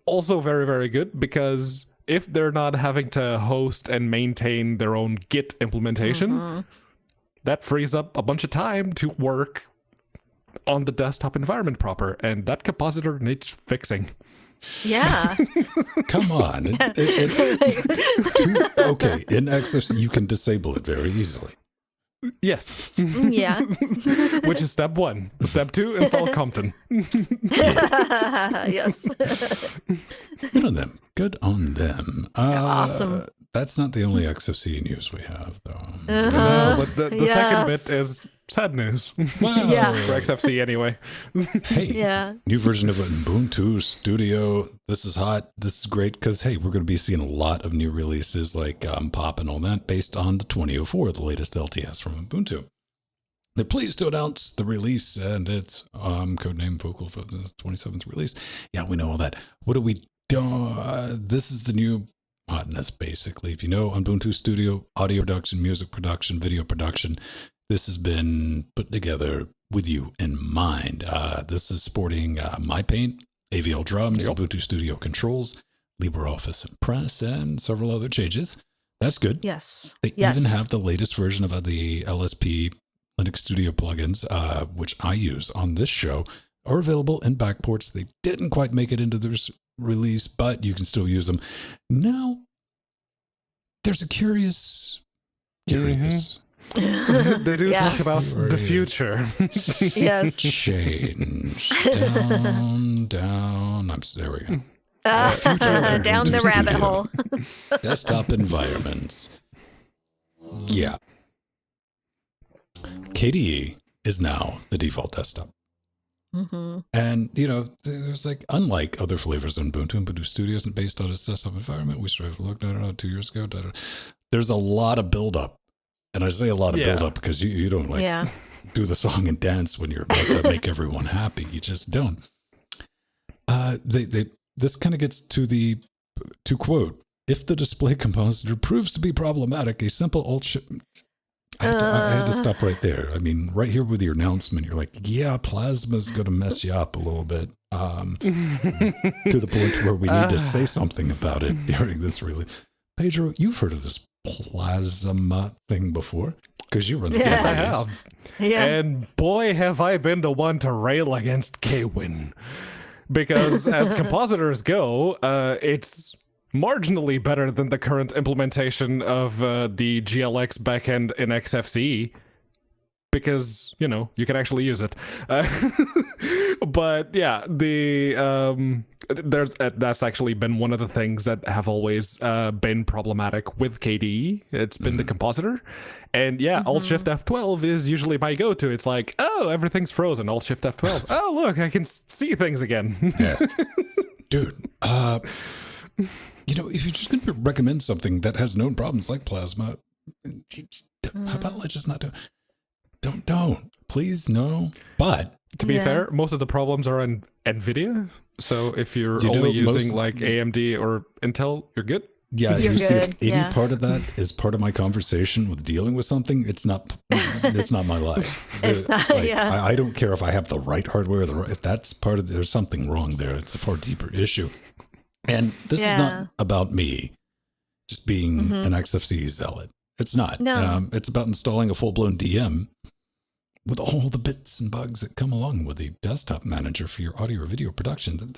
also very, very good because if they're not having to host and maintain their own Git implementation, that frees up a bunch of time to work on the desktop environment proper, and that compositor needs fixing. Yeah. Come on. Okay, in XFCE, you can disable it very easily. Yes. Yeah. Which is step 1. Step 2, install Compton. Yes. Good on them. Good on them. Awesome. That's not the only XFCE news we have, though. No, but the second bit is sad news. Well, for XFCE anyway. Hey, new version of Ubuntu Studio. This is hot. This is great because, hey, we're going to be seeing a lot of new releases like POP and all that based on the 2004, the latest LTS from Ubuntu. They're pleased to announce the release, and it's codename Vocal for the 27th release. Yeah, we know all that. What do we do? This is the new hotness, basically. If you know Ubuntu Studio, audio production, music production, video production, this has been put together with you in mind. This is sporting MyPaint, AVL drums, Ubuntu Studio controls, LibreOffice Impress, and several other changes. That's good. Yes. They even have the latest version of the LSP Linux Studio plugins, which I use on this show, are available in backports. They didn't quite make it into this release, but you can still use them. Now, there's a curious. They do talk about the future. Yes. Change. Down. There we go. Down the rabbit hole. Desktop environments. Yeah. KDE is now the default desktop. And, there's unlike other flavors of Ubuntu Studio isn't based on its desktop environment. We started to look at it 2 years ago. There's a lot of buildup. And I say a lot of buildup because you don't do the song and dance when you're about to make everyone happy. You just don't. This kind of gets to quote, if the display compositor proves to be problematic, a simple alt shift. I had to stop right there. I mean, right here with your announcement, you're like, yeah, Plasma's going to mess you up a little bit, to the point where we need to say something about it during this release. Pedro, you've heard of this Plasma thing before, because you run the Yes, I have. Yeah. And boy, have I been the one to rail against Kwin. Because as compositors go, it's marginally better than the current implementation of the GLX backend in XFCE. Because, you know, you can actually use it. But yeah, that's actually been one of the things that have always been problematic with KDE. It's been the compositor. And yeah, Alt-Shift F12 is usually my go-to. It's like, oh, everything's frozen. Alt-Shift F12. Oh, look, I can see things again. Yeah. Dude, you know, if you're just going to recommend something that has known problems like Plasma, how about let's just not do it? Don't. Please, no. But to be fair, most of the problems are on NVIDIA. So if you're only using like AMD or Intel, you're good. Yeah, you see, if any part of that is part of my conversation with dealing with something, it's not my life. It's not, like, I don't care if I have the right hardware, if that's part of, there's something wrong there. It's a far deeper issue. And this is not about me just being an XFCE zealot. It's not. No. It's about installing a full-blown DM with all the bits and bugs that come along with the desktop manager for your audio or video production.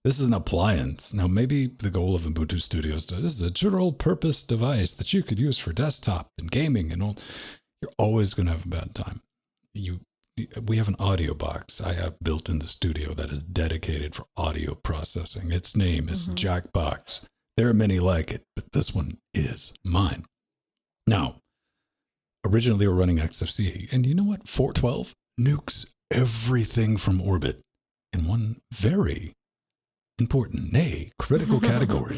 This is an appliance. Now, maybe the goal of Ubuntu Studios is a general purpose device that you could use for desktop and gaming and all. You're always going to have a bad time. We have an audio box I have built in the studio that is dedicated for audio processing. Its name is Jackbox. There are many like it, but this one is mine. Now, originally they were running XFCE, and you know what? 412 nukes everything from orbit in one very important, nay, critical category.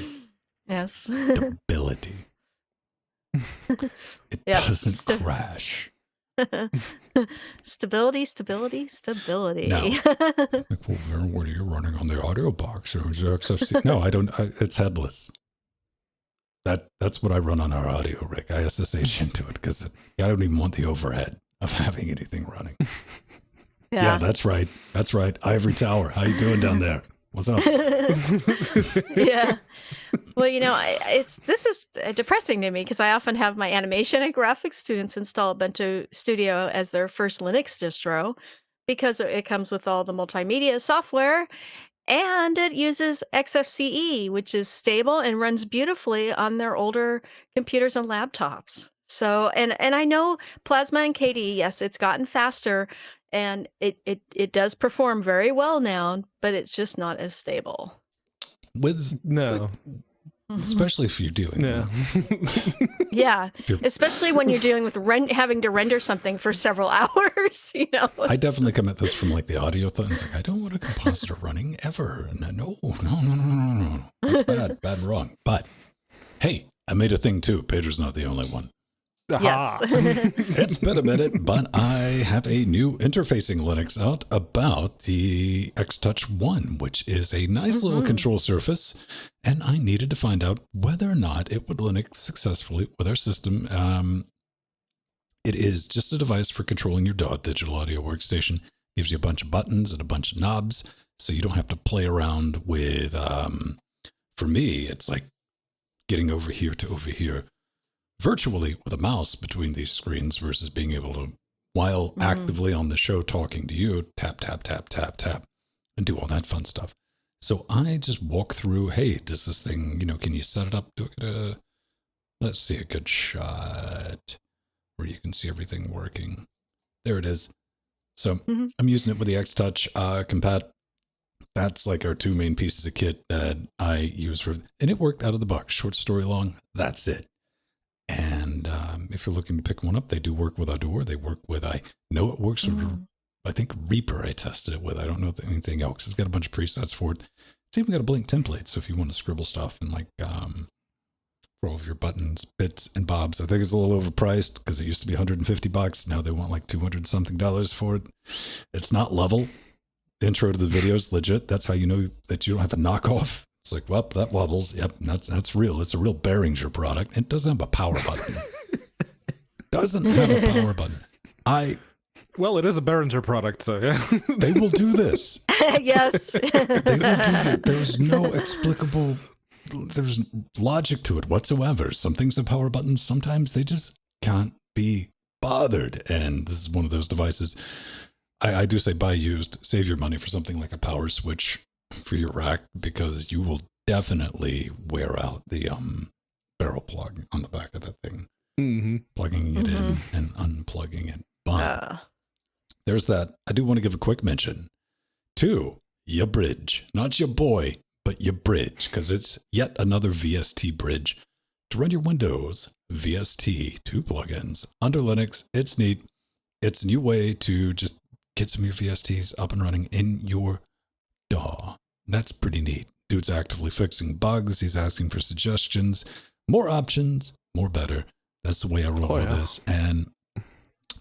Yes. Stability. It doesn't crash. Stability. No. Like, well, what are you running on the audio box? Or is it XFCE? No, I don't. It's headless. That's what I run on our audio rig. I SSH into it because I don't even want the overhead of having anything running. Yeah, that's right. That's right. Ivory Tower. How you doing down there? What's up? Yeah. Well, you know, this is depressing to me because I often have my animation and graphics students install Ubuntu Studio as their first Linux distro because it comes with all the multimedia software. And it uses XFCE, which is stable and runs beautifully on their older computers and laptops. So, and I know Plasma and KDE, yes, it's gotten faster and it does perform very well now, but it's just not as stable. Especially if you're dealing with Yeah, especially when you're dealing with having to render something for several hours, you know. I definitely come at this from like the audio thought. It's like, I don't want a compositor running ever. No. That's bad and wrong. But hey, I made a thing too. Pedro's not the only one. Yes. It's been a minute, but I have a new interfacing Linux out about the XTouch 1, which is a nice little control surface. And I needed to find out whether or not it would Linux successfully with our system. It is just a device for controlling your DAW, digital audio workstation. Gives you a bunch of buttons and a bunch of knobs, so you don't have to play around with, for me, it's like getting over here to over here virtually with a mouse between these screens versus being able to, while actively on the show talking to you, tap, tap, tap, tap, tap, and do all that fun stuff. So I just walk through, hey, does this thing, can you set it up to let's see a good shot where you can see everything working. There it is. So I'm using it with the XTouch compat. That's like our two main pieces of kit that I use and it worked out of the box. Short story long, that's it. And if you're looking to pick one up, they do work with Adore. They work with, I know it works with, I think Reaper I tested it with. I don't know anything else. It's got a bunch of presets for it. It's even got a blank template. So if you want to scribble stuff and like for all of your buttons, bits, and bobs. I think it's a little overpriced because it used to be $150. Now they want like $200 something for it. It's not level. intro to the video is legit. That's how you know that you don't have a knockoff. It's like, well, that wobbles. Yep, that's real. It's a real Behringer product. It doesn't have a power button. Doesn't have a power button. Well, it is a Behringer product, so yeah. They will do this. Yes. They will do that. There's no explicable, there's logic to it whatsoever. Some things have power buttons. Sometimes they just can't be bothered. And this is one of those devices. I do say buy used, save your money for something like a power switch for your rack, because you will definitely wear out the barrel plug on the back of that thing. Mm-hmm. Plugging it in and unplugging it. But there's that. I do want to give a quick mention to your bridge, not your boy, but your bridge, because it's yet another VST bridge to run your Windows VST 2 plugins under Linux. It's neat. It's a new way to just get some of your VSTs up and running in your DAW. That's pretty neat. Dude's actively fixing bugs. He's asking for suggestions, more options, more better. That's the way I roll with this. And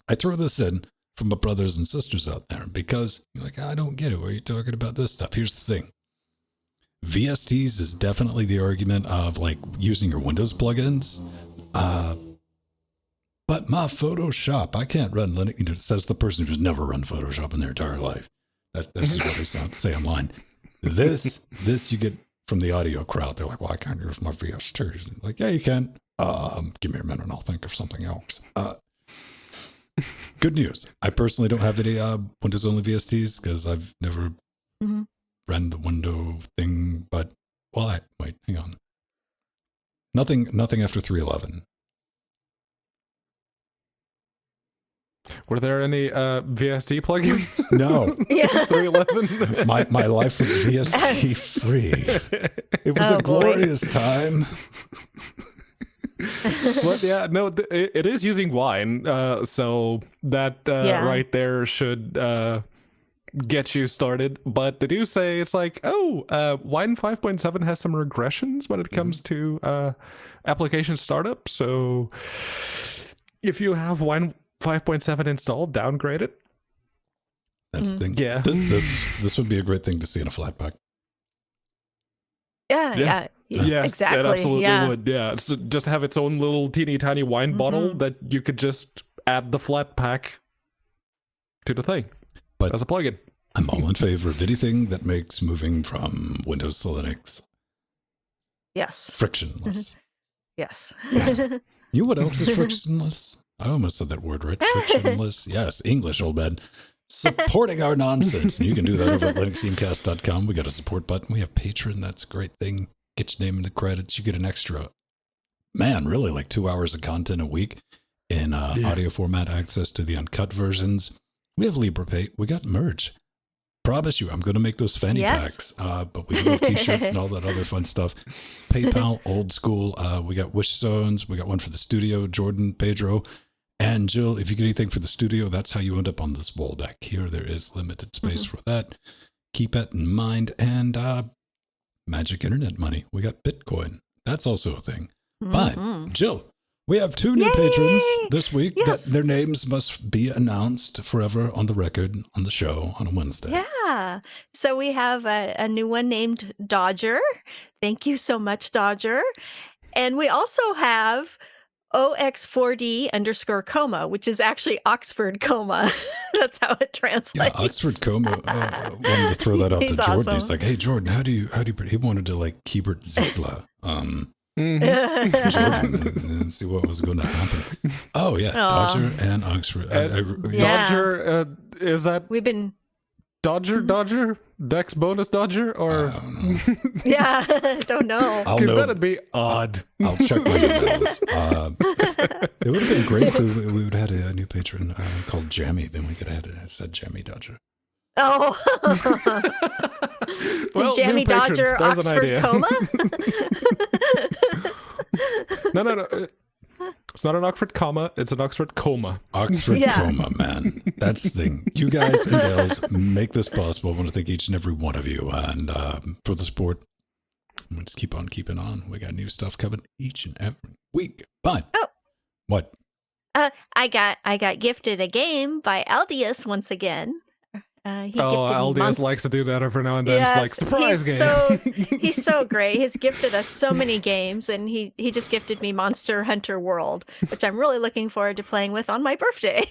I throw this in for my brothers and sisters out there, because you're like, I don't get it. Why are you talking about this stuff? Here's the thing. VSTs is definitely the argument of like using your Windows plugins. But my Photoshop, I can't run Linux. You know, says the person who's never run Photoshop in their entire life. That's just what they say online. This you get from the audio crowd. They're like, well, I can't use my VSTs. I'm like, yeah, you can. Give me a minute and I'll think of something else. Good news. I personally don't have any Windows only VSTs because I've never ran the window thing. But wait, hang on. Nothing after 3.11. Were there any VST plugins? No. Yeah. 3.11? My life was VST free. It was a glorious time. But yeah, no, it is using Wine, so that right there should get you started. But they do say it's like, Wine 5.7 has some regressions when it comes to application startup. So if you have Wine 5.7 installed, downgrade it. That's the thing. Yeah. This would be a great thing to see in a flatpak. Yeah. Yes, exactly. it absolutely would. Yeah, so just have its own little teeny tiny wine bottle that you could just add the flat pack to the thing, but as a plugin. I'm all in favor of anything that makes moving from Windows to Linux frictionless. Yes. You know what else is frictionless? I almost said that word right. Frictionless. Yes, English, old man. Supporting our nonsense. And you can do that over at linuxgamecast.com. We got a support button. We have Patreon. That's a great thing. Get your name in the credits. You get an extra, really like 2 hours of content a week in audio format, access to the uncut versions. We have LibrePay. We got merch. Promise you, I'm going to make those fanny packs. But we do have t-shirts and all that other fun stuff. PayPal, old school. We got Wish Zones. We got one for the studio. Jordan, Pedro, and Jill. If you get anything for the studio, that's how you end up on this wall back here. There is limited space for that. Keep that in mind. And magic internet money. We got Bitcoin. That's also a thing. But Jill, we have 2 new patrons this week. That their names must be announced forever on the record on the show on a Wednesday. Yeah. So we have a new one named Dodger. Thank you so much, Dodger. And we also have OX4D_coma, which is actually Oxford coma. That's how it translates. Yeah, Oxford coma. Wanted to throw that out to Jordan. Awesome. He's like, hey, Jordan, how do you, he wanted to like Hebert Ziegler. Jordan, and see what was going to happen. Oh, yeah. Dodger and Oxford. Dodger, is that we've been Dodger? Dex bonus Dodger? Or I don't know. Because that'd be odd. I'll check my emails. It would have been great if we would have had a new patron called Jammy. Then we could have had it said Jammy Dodger. Oh. Well, Jammy Dodger, Oxford coma? No. It's not an Oxford comma. It's an Oxford coma. Oxford coma, man. That's the thing. You guys and gals make this possible. I want to thank each and every one of you. And for the support, we'll just keep on keeping on. We got new stuff coming each and every week. But what? I got gifted a game by Aldius once again. He gifted me LDS likes to do that every now and then. It's like, surprise game. He's so great. He's gifted us so many games, and he just gifted me Monster Hunter World, which I'm really looking forward to playing with on my birthday.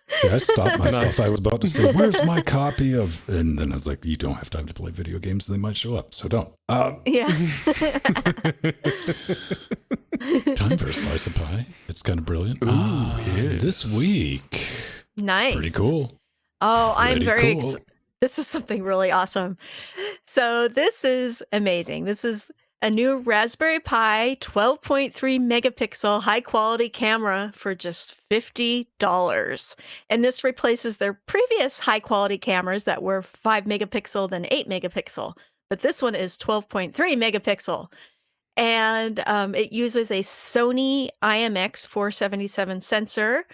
See, I stopped myself. Nice. I was about to say, where's my copy of... And then I was like, you don't have time to play video games. They might show up, so don't. Yeah. Time for a slice of pie. It's kind of brilliant. Ooh, This week. Nice. Pretty cool. Oh, I'm Pretty very cool. This is something really awesome. So this is amazing. This is a new Raspberry Pi 12.3 megapixel high quality camera for just $50. And this replaces their previous high quality cameras that were 5 megapixel, then 8 megapixel. But this one is 12.3 megapixel. And it uses a Sony IMX 477 sensor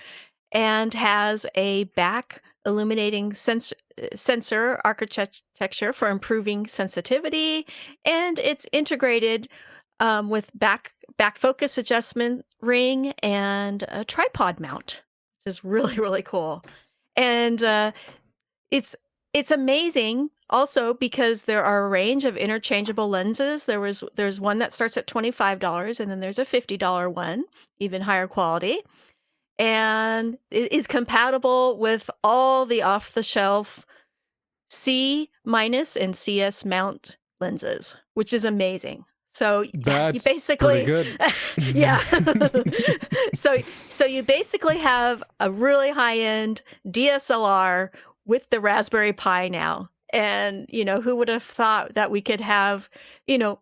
and has a back illuminating sensor architecture for improving sensitivity, and it's integrated with back focus adjustment ring and a tripod mount, which is really, really cool. And it's amazing also because there are a range of interchangeable lenses. There's one that starts at $25, and then there's a $50 one, even higher quality. And it is compatible with all the off-the-shelf C- and CS mount lenses, which is amazing. So That's you basically, pretty good. yeah. So you basically have a really high-end DSLR with the Raspberry Pi now. And, who would have thought that we could have,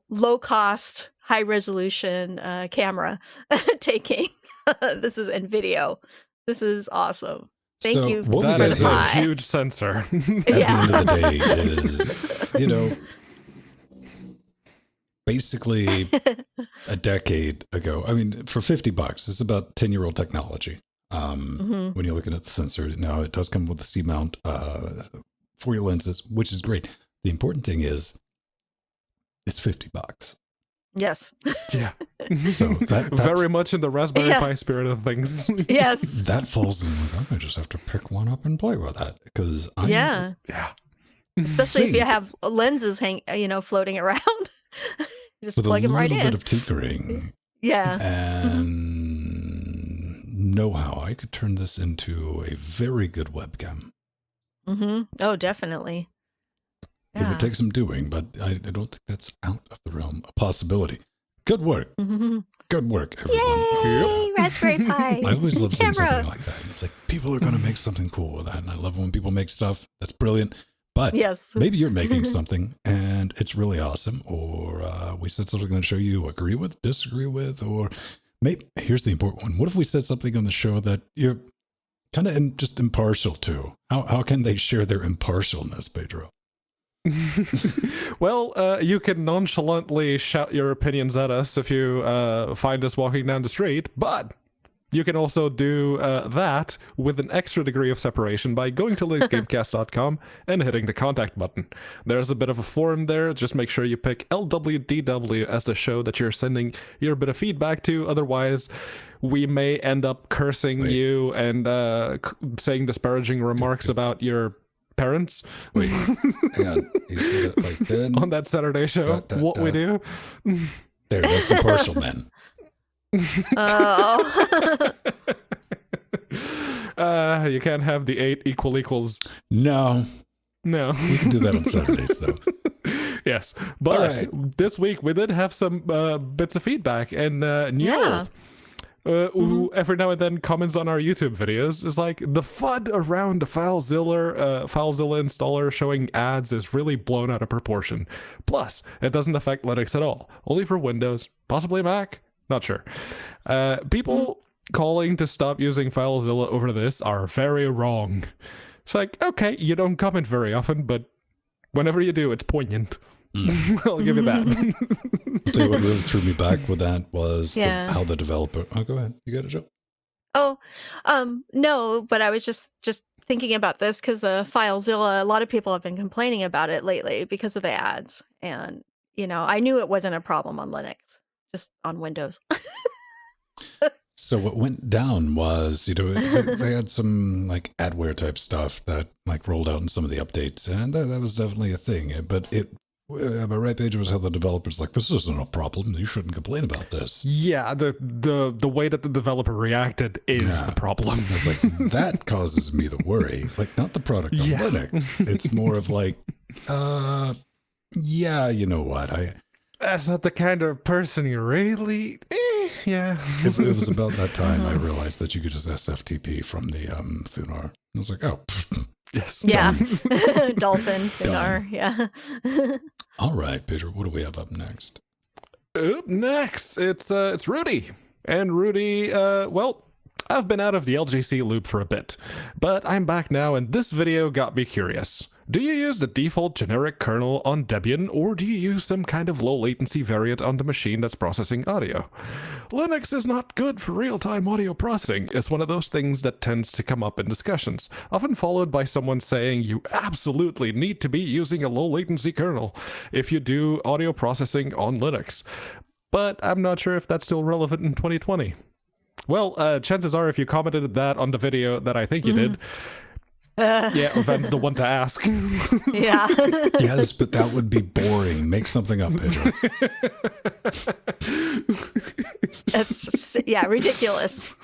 low-cost, high-resolution camera taking this is in video. This is awesome. Thank you for That the is a Pi. huge sensor. At the end of the day, it is, basically a decade ago. I mean, for $50, it's about 10-year-old technology. When you're looking at the sensor, now it does come with a C mount for your lenses, which is great. The important thing is it's $50. Yes. Yeah. So that Very much in the Raspberry Pi spirit of things. Yes. that falls in like, I'm gonna just have to pick one up and play with that because Yeah. Especially if you have lenses floating around. Just with plug a them right little in. bit of tinkering Yeah. and know how I could turn this into a very good webcam. Oh, definitely. It would take some doing, but I don't think that's out of the realm of possibility. Good work. Good work, everyone. Yay, Raspberry Pi. I always love seeing Camera. something like that. It's like people are going to make something cool with that. And I love when people make stuff that's brilliant. But Yes. maybe you're making something and it's really awesome. Or we said something on the show you agree with, disagree with, or maybe here's the important one. What if we said something on the show that you're kind of just impartial to? How can they share their impartialness, Pedro? Well, you can nonchalantly shout your opinions at us if you find us walking down the street, but you can also do that with an extra degree of separation by going to linkgamecast.com and hitting the contact button. There's a bit of a forum there. Just make sure you pick LWDW as the show that you're sending your bit of feedback to. Otherwise, we may end up cursing you and saying disparaging remarks about your parents. Wait, hang on. You see that like then on that Saturday show, we do. There, that's impartial, man. Oh. You can't have the 8 equals. No. We can do that on Saturdays, though. Yes, but this week we did have some bits of feedback, and Newell, who every now and then comments on our YouTube videos, is like, the FUD around the FileZilla installer showing ads is really blown out of proportion. Plus, it doesn't affect Linux at all, only for Windows, possibly Mac, not sure. People calling to stop using FileZilla over this are very wrong. It's like, okay, you don't comment very often, but whenever you do, it's poignant. I'll give you that. I'll tell you what really threw me back with that was how the developer... Oh, go ahead. You got it, Joe? Oh, no, but I was just thinking about this because the FileZilla, a lot of people have been complaining about it lately because of the ads. And, I knew it wasn't a problem on Linux, just on Windows. So what went down was, they had some like adware type stuff that like rolled out in some of the updates, and that was definitely a thing. But my right page was how the developers like, this isn't a problem. You shouldn't complain about this. Yeah, the way that the developer reacted is the problem. It's like, that causes me to worry. Like, not the product on Linux. It's more of like, yeah, you know what? That's not the kind of person you really... yeah. It was about that time I realized that you could just SFTP from the Thunar. I was like, oh, yes. Yeah. Dolphin, Thunar, yeah. All right, Peter, what do we have up next? Up next, it's Rudy. And Rudy, well, I've been out of the LGC loop for a bit, but I'm back now, and this video got me curious. Do you use the default generic kernel on Debian, or do you use some kind of low latency variant on the machine that's processing audio? Linux is not good for real-time audio processing. It's one of those things that tends to come up in discussions, often followed by someone saying you absolutely need to be using a low latency kernel if you do audio processing on Linux. But I'm not sure if that's still relevant in 2020. Well, chances are if you commented that on the video that I think you did, yeah, Ven's the one to ask. Yeah. Yes, but that would be boring. Make something up, Pedro. That's, yeah, ridiculous.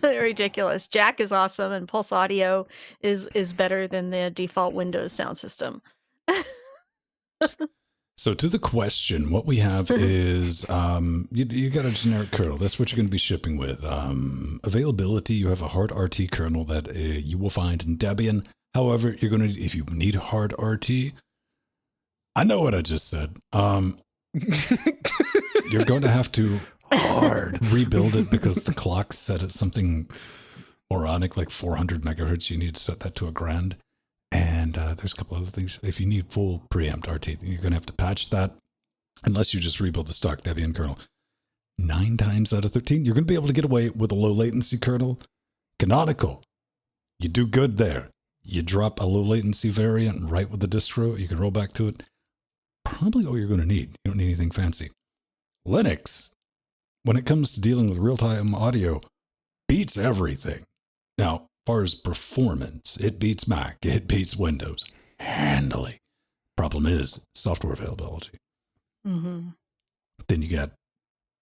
Ridiculous. Jack is awesome, and Pulse Audio is better than the default Windows sound system. So to the question, what we have is you got a generic kernel. That's what you're going to be shipping with. Availability, you have a hard RT kernel that you will find in Debian. However, you're going to, if you need hard RT, I know what I just said. You're going to have to rebuild it because the clock's set at something moronic, like 400 megahertz. You need to set that to 1,000. And there's a couple other things. If you need full preempt RT, you're going to have to patch that unless you just rebuild the stock Debian kernel. 9 times out of 13, you're going to be able to get away with a low latency kernel. Canonical, you do good there. You drop a low latency variant right with the distro, you can roll back to it. Probably all you're going to need. You don't need anything fancy. Linux, when it comes to dealing with real-time audio, beats everything. Now, as far as performance, it beats Mac, it beats Windows handily. Problem is software availability. Mm-hmm. Then you got,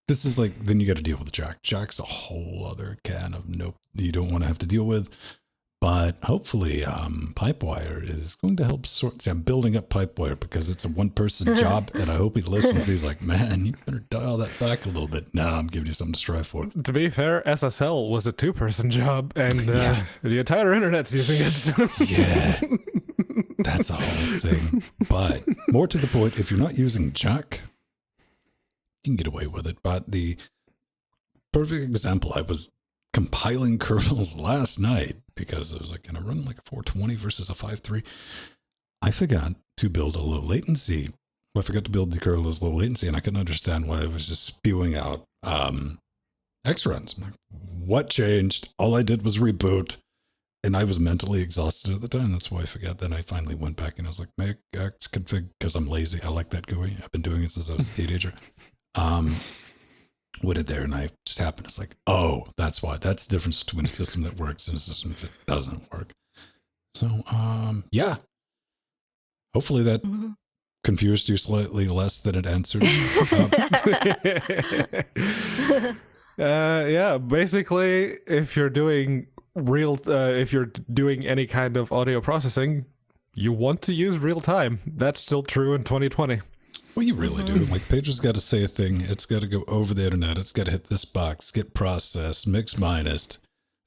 then you got to deal with Jack. Jack's a whole other can of nope you don't want to have to deal with. But hopefully Pipewire is going to help sort. See, I'm building up Pipewire because it's a one-person job, and I hope he listens. He's like, man, you better dial that back a little bit. No, I'm giving you something to strive for. To be fair, SSL was a 2-person job, and the entire internet's using it. So. Yeah, that's a whole thing. But more to the point, if you're not using Jack, you can get away with it. But the perfect example, I was compiling kernels last night because I was like, can I run like a 420 versus a 5.3? I forgot to build a low latency. Well, I forgot to build the kernel as low latency, and I couldn't understand why it was just spewing out X-runs. I'm like, what changed? All I did was reboot, and I was mentally exhausted at the time. That's why I forgot. Then I finally went back and I was like, make X config, because I'm lazy. I like that GUI. I've been doing it since I was a teenager. What did there, and I just happened. It's like, oh, that's why. That's the difference between a system that works and a system that doesn't work. So, yeah. Hopefully that confused you slightly less than it answered. Yeah, basically, if you're doing if you're doing any kind of audio processing, you want to use real time. That's still true in 2020. Well, you really do. Like, Pedro's got to say a thing. It's got to go over the internet. It's got to hit this box, get processed, mix minus,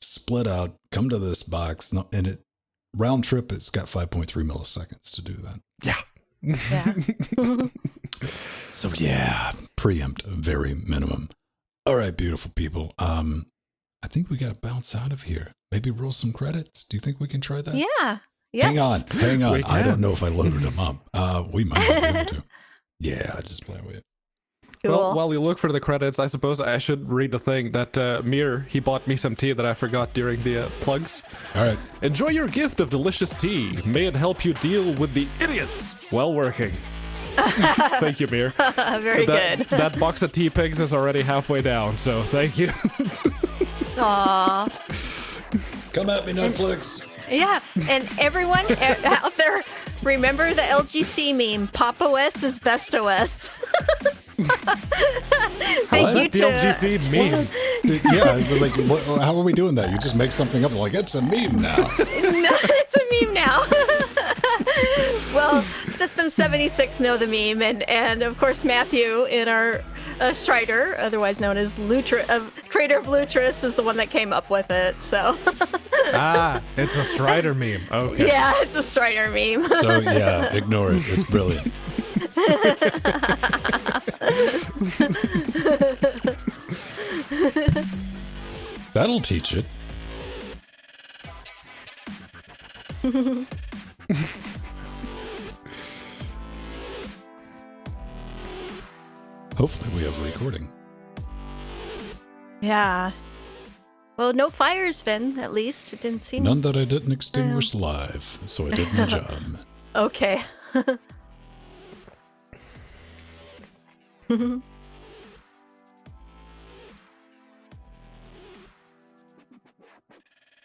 split out, come to this box. And it round trip, it's got 5.3 milliseconds to do that. Yeah. So, yeah, preempt, very minimum. All right, beautiful people. I think we got to bounce out of here. Maybe roll some credits. Do you think we can try that? Yeah. Yes. Hang on. I don't know if I loaded them up. We might be able to. Yeah, I just play with it. Cool. Well, while you look for the credits, I suppose I should read the thing that Mir, he bought me some tea that I forgot during the plugs. All right. Enjoy your gift of delicious tea. May it help you deal with the idiots while working. Thank you, Mir. Very good. That box of tea pigs is already halfway down, so thank you. Aw. Come at me, Netflix. Yeah, and everyone out there, remember the LGC meme, Pop OS is best OS. Thank you The to... LGC meme. Yeah, it's like, how are we doing that? You just make something up. Like, it's a meme now. No, it's a meme now. Well, System 76 know the meme, and of course Matthew in our Strider, otherwise known as creator of Lutris, is the one that came up with it. So. It's a Strider meme. Okay. Yeah, it's a Strider meme. So yeah, ignore it. It's brilliant. That'll teach it. Hopefully we have a recording. Yeah. Well, no fires, Vin, at least. It didn't seem... None that I didn't extinguish live, so I did my job. Okay.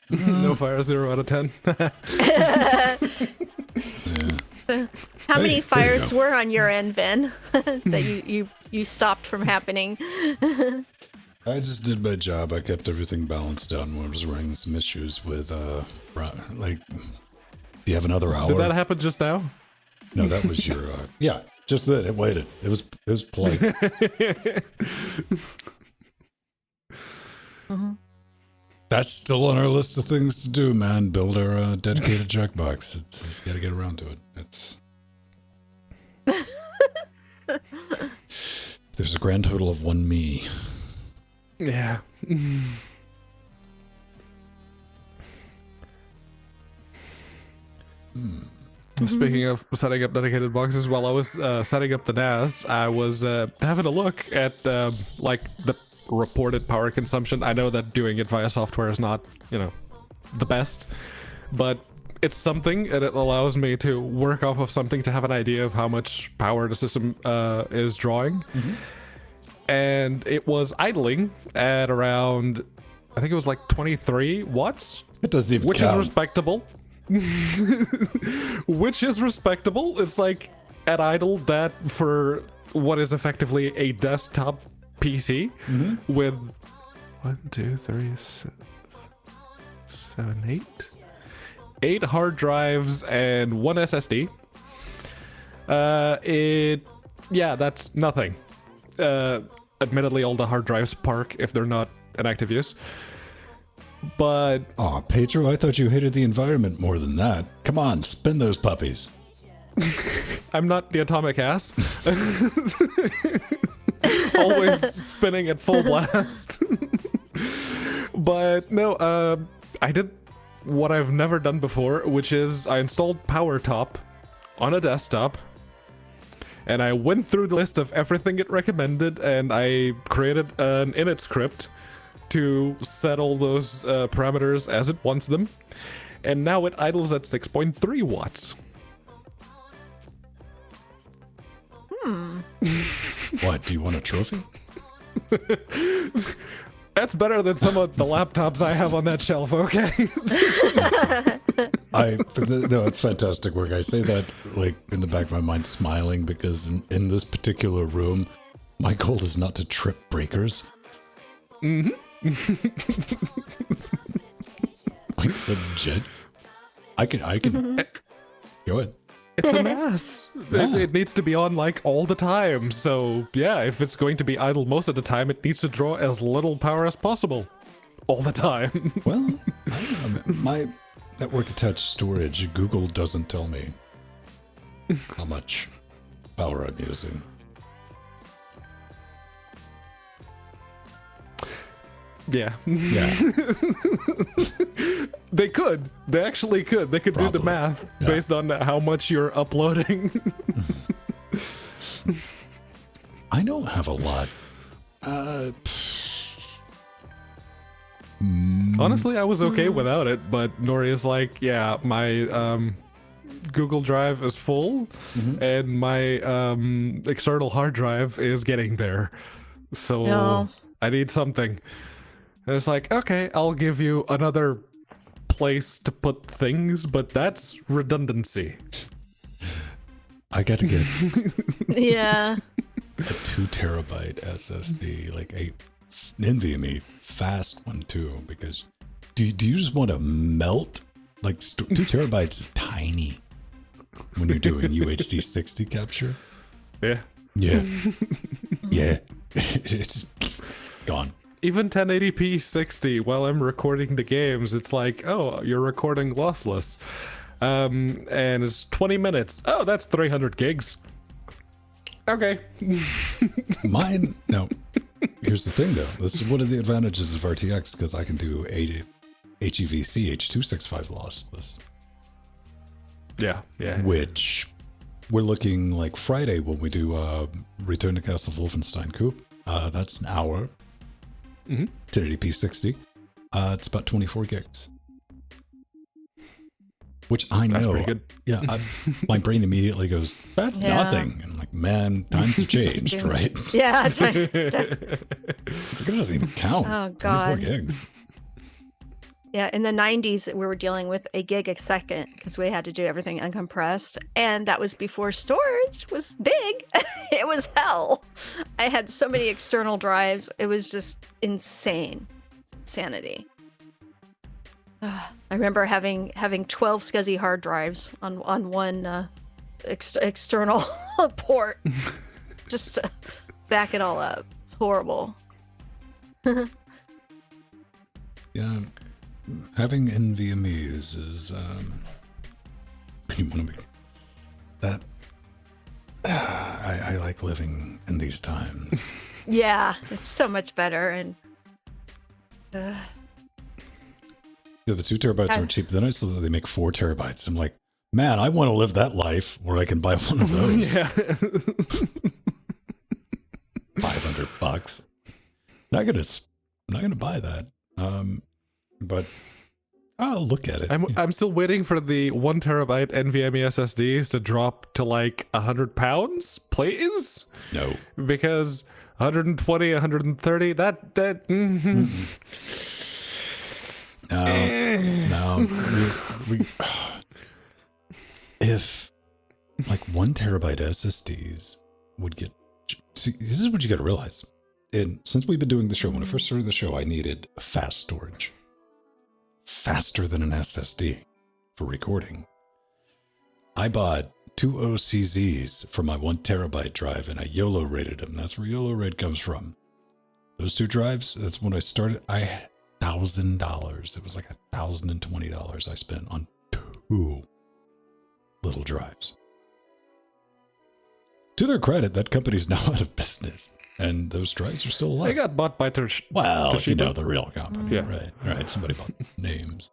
No fire, 0 out of 10. Yeah. How many Hey, there you fires go. were on your end, Vin, that you stopped from happening? I just did my job. I kept everything balanced out when I was running some issues with, like, do you have another hour? Did that happen just now? No, that was your, yeah, just that. It waited. It was polite. That's still on our list of things to do, man. Build our dedicated checkbox. It's got to get around to it. There's a grand total of 1 me. Yeah. Speaking of setting up dedicated boxes, while I was setting up the NAS, I was having a look at like the reported power consumption. I know that doing it via software is not, the best, but it's something, and it allows me to work off of something to have an idea of how much power the system is drawing. Mm-hmm. And it was idling at around, I think it was like 23 watts. It doesn't even Which count. is respectable. Which is respectable. It's like at idle that for what is effectively a desktop PC with 1, 2, 3, 7, 8 hard drives and 1 SSD. That's nothing. Admittedly, all the hard drives park if they're not in active use. But Aw, Pedro, I thought you hated the environment more than that. Come on, spin those puppies. I'm not the atomic ass. Always spinning at full blast. But no, I did what I've never done before, which is I installed PowerTop on a desktop. And I went through the list of everything it recommended, and I created an init script to set all those parameters as it wants them. And now it idles at 6.3 watts. What, do you want a trophy? That's better than some of the laptops I have on that shelf, okay? No, it's fantastic work. I say that like in the back of my mind smiling because in this particular room, my goal is not to trip breakers. Mm-hmm. Like legit. I can go ahead. It's a mess. It needs to be on like all the time. So yeah, if it's going to be idle most of the time, it needs to draw as little power as possible. All the time. Well, I don't know. My network attached storage, Google doesn't tell me how much power I'm using. Yeah. Yeah. They could. They actually could. They could do the Probably. math Yeah. based on how much you're uploading. I don't have a lot. Honestly, I was okay without it, but Nori is like, yeah, my Google Drive is full, and my external hard drive is getting there. So No. I need something. And it's like, okay, I'll give you another place to put things, but that's redundancy. I got to get Yeah. a 2 terabyte SSD, like a NVMe fast one too, because do you just want to melt? Like 2 terabytes is tiny when you're doing UHD 60 capture. Yeah. Yeah. Yeah. It's gone. Even 1080p 60 while I'm recording the games, it's like, oh, you're recording lossless. And it's 20 minutes. Oh, that's 300 gigs. Okay. Mine, no. Here's the thing, though. This is one of the advantages of RTX, because I can do HEVC H.265 lossless. Yeah. Which we're looking like Friday when we do Return to Castle Wolfenstein Coupe. That's an hour. 1080p 60. It's about 24 gigs. Which I know. That's pretty good. Yeah, my brain immediately goes, that's nothing. And I'm like, man, times have changed, right? Yeah, that's right. It doesn't even count. Oh, God. 24 gigs. Yeah, in the 90s, we were dealing with a gig a second because we had to do everything uncompressed. And that was before storage was big. It was hell. I had so many external drives. It was just insane. Insanity. I remember having 12 SCSI hard drives on one external port just to back it all up. It's horrible. Yeah, having NVMEs is you want to be that. I like living in these times. Yeah, it's so much better. And yeah, the 2 terabytes aren't cheap. Then I saw that they make 4 terabytes. I'm like, man, I want to live that life where I can buy one of those. Yeah. $500. Not gonna buy that. But I'll look at it. I'm still waiting for the 1 terabyte NVMe SSDs to drop to like 100 pounds, please. No, Because 120, 130, no. We if like 1 terabyte SSDs would get. See, this is what you got to realize. And since we've been doing the show, when I first started the show, I needed fast storage, faster than an SSD for recording. I bought 2 OCZs for my 1 terabyte drive, and I YOLO rated them. That's where YOLO rate comes from. Those 2 drives. That's when I started. $1,000. It was like $1,020 I spent on 2 little drives. To their credit, that company's now out of business, and those drives are still alive. They got bought by Well, Toshiba. you know, the real company. Yeah. Right. Somebody bought names.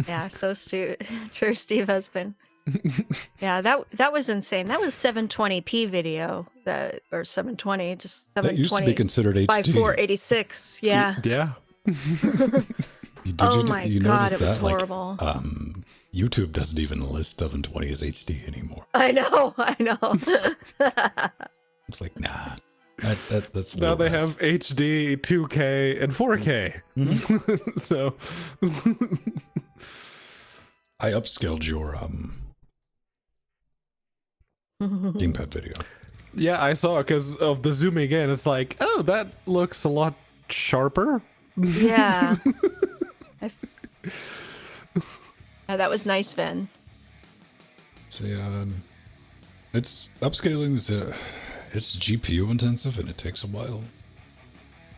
yeah, so true, Steve husband. Yeah, that was insane. That was 720p video, or 720, just 720 That used to be considered HD. by 486. Yeah. Yeah. Oh my God, it was that? horrible. Like, YouTube doesn't even list 720 as HD anymore. I know. It's like, nah. That's Now they less. have HD, 2K, and 4K. So I upscaled your gamepad video. yeah, I saw because of the zooming in. It's like, oh, that looks a lot sharper. Yeah. Yeah, that was nice, Vin. So it's upscaling. It's GPU intensive, and it takes a while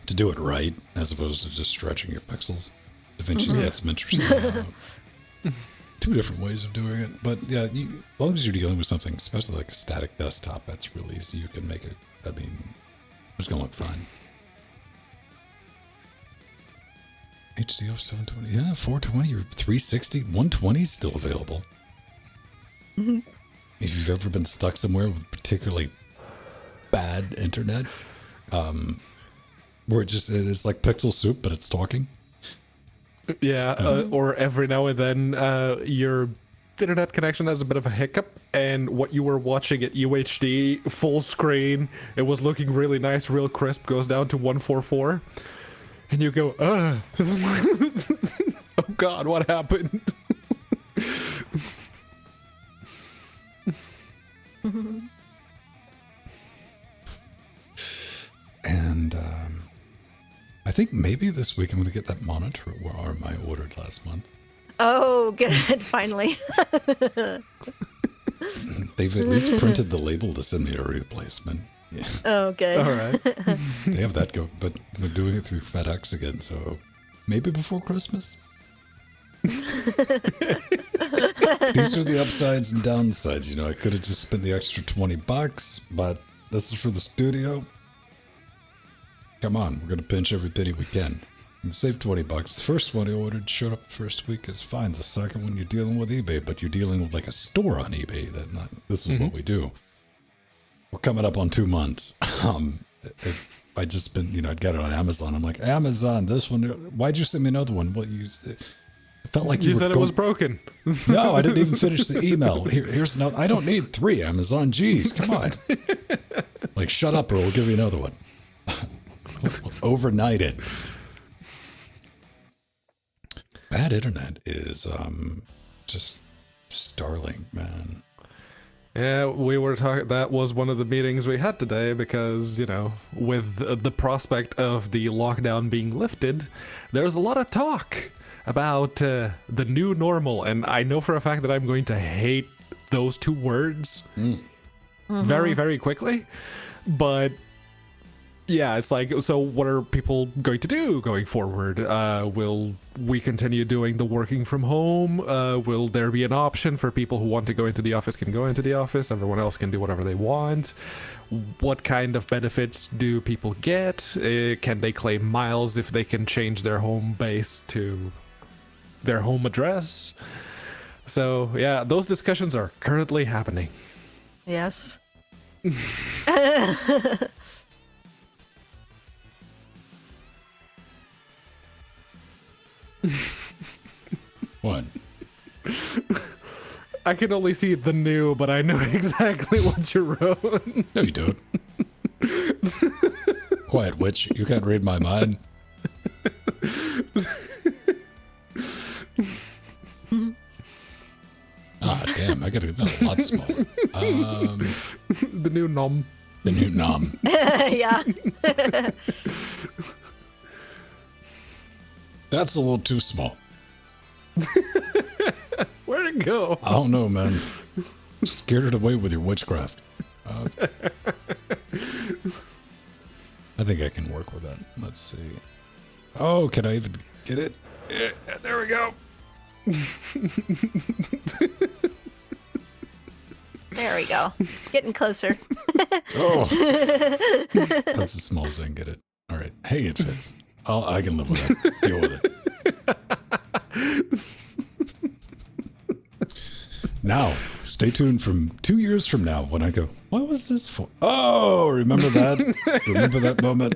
to do it right, as opposed to just stretching your pixels. DaVinci's got some interesting 2 different ways of doing it. But yeah, as long as you're dealing with something, especially like a static desktop, that's really easy. You can make it. I mean, it's gonna look fine. HDF 720, yeah, 420 or 360, 120 is still available. If you've ever been stuck somewhere with particularly bad internet, where it's like pixel soup, but it's talking. Yeah, or every now and then your internet connection has a bit of a hiccup, and what you were watching at UHD full screen, it was looking really nice, real crisp, goes down to 144, and you go, oh God, what happened? And I think maybe this week I'm going to get that monitor arm I ordered last month. Oh, good. Finally. They've at least printed the label to send me a replacement. Yeah. Oh, good. All right. They have that go, but they're doing it through FedEx again, so maybe before Christmas. These are the upsides and downsides. You know, I could have just spent the extra $20, but this is for the studio. Come on, we're going to pinch every penny we can and save $20. The first one I ordered showed up the first week is fine. The second one, you're dealing with eBay, but you're dealing with like a store on eBay. This is what we do. We're coming up on 2 months. If I just been, I'd get it on Amazon. I'm like, Amazon, this one. Why'd you send me another one? Well, it felt like you said it was broken. No, I didn't even finish the email. Here's another. I don't need 3, Amazon. Jeez, come on. Like, shut up, or we'll give you another one. Overnighted. Bad internet is just Starlink, man. Yeah, we were talking. That was one of the meetings we had today because, with the prospect of the lockdown being lifted, there's a lot of talk about the new normal. And I know for a fact that I'm going to hate those 2 words very, very quickly. But yeah, it's like, so what are people going to do going forward? Will we continue doing the working from home? Will there be an option for people who want to go into the office can go into the office? Everyone else can do whatever they want. What kind of benefits do people get? Can they claim miles if they can change their home base to their home address? So yeah, those discussions are currently happening. Yes. What? I can only see the new, but I know exactly what you wrote. No, you don't. Quiet witch, you can't read my mind. Damn, I gotta get that a lot smaller. The new nom. The new nom. Yeah. That's a little too small. Where'd it go? I don't know, man. Scared it away with your witchcraft. I think I can work with that. Let's see. Oh, can I even get it? Yeah, there we go. There we go. It's getting closer. Oh. That's as small as I can get it. All right. Hey, it fits. I can live with it. Deal with it. Now, stay tuned from 2 years from now when I go, what was this for? Oh, remember that? Remember that moment?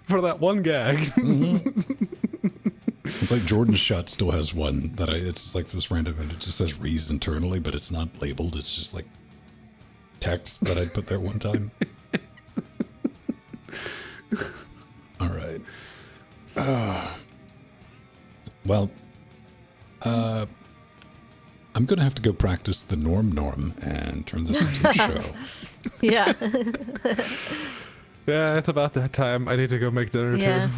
For that one gag. Mm-hmm. It's like Jordan's shot still has one that it's just like this random, and it just says Reese internally, but it's not labeled. It's just like text that I put there one time. All right. Well, I'm going to have to go practice the norm and turn this into a show. Yeah. Yeah, it's about that time. I need to go make dinner too.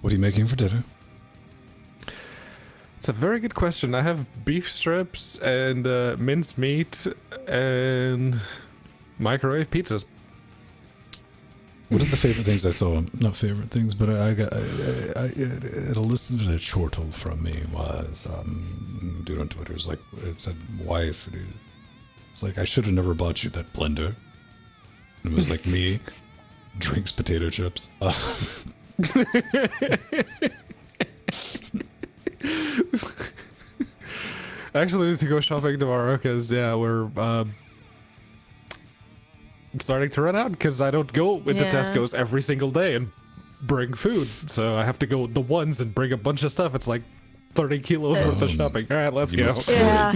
What are you making for dinner? It's a very good question. I have beef strips and minced meat and microwave pizzas. One of the favorite things I saw, not favorite things, but I listened to a chortle from me was, dude on Twitter, it's like, it said, wife, dude. It's like, I should have never bought you that blender. And it was like me, drinks potato chips. I actually need to go shopping tomorrow because, yeah, we're starting to run out because I don't go into Yeah. Tesco's every single day and bring food. So I have to go the ones and bring a bunch of stuff. It's like 30 kilos worth of shopping. All right, let's You go. must- Yeah,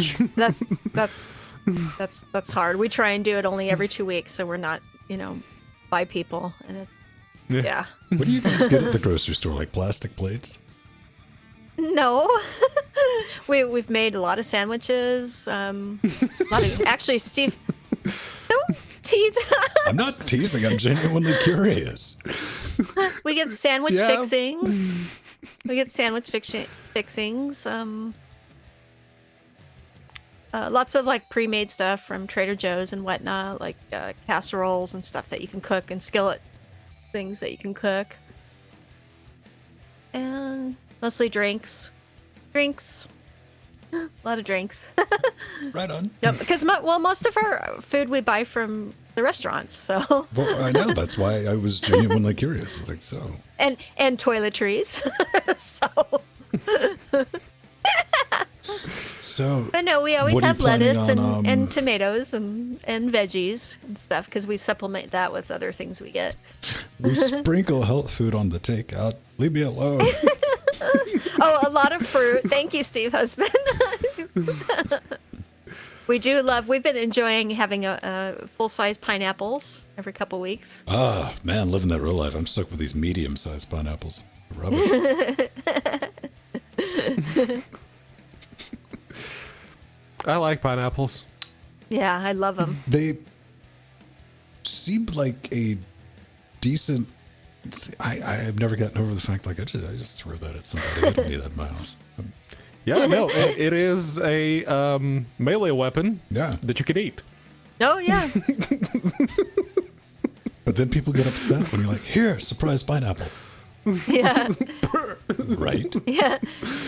that's hard. We try and do it only every 2 weeks, so we're not, by people, and it's yeah. What do you guys get at the grocery store? Like plastic plates? No, we've made a lot of sandwiches. Actually, Steve, don't tease us. I'm not teasing. I'm genuinely curious. We get sandwich Yeah. fixings. We get sandwich fixings. Lots of like pre-made stuff from Trader Joe's and whatnot, like casseroles and stuff that you can cook, and skillet things that you can cook. And mostly drinks. A lot of drinks. Right on. No, because most of our food we buy from the restaurants, so Well, I know. That's why I was genuinely curious. It's like, so. and toiletries. So, So. but no, we always What are you have lettuce planning on, and tomatoes and veggies and stuff because we supplement that with other things we get. We sprinkle health food on the takeout. Leave me alone. Oh, a lot of fruit. Thank you, Steve Husband. We've been enjoying having a full-size pineapples every couple weeks. Ah, man, living that real life. I'm stuck with these medium-sized pineapples. Rubbish. I like pineapples. Yeah, I love them. They seem like a decent. I've never gotten over the fact like I just threw that at somebody. I don't need that in my house. Yeah, no, it is a melee weapon Yeah, that you can eat. Oh, yeah. but then people get upset when you're like, "Here, surprise pineapple." Yeah. Right? Yeah.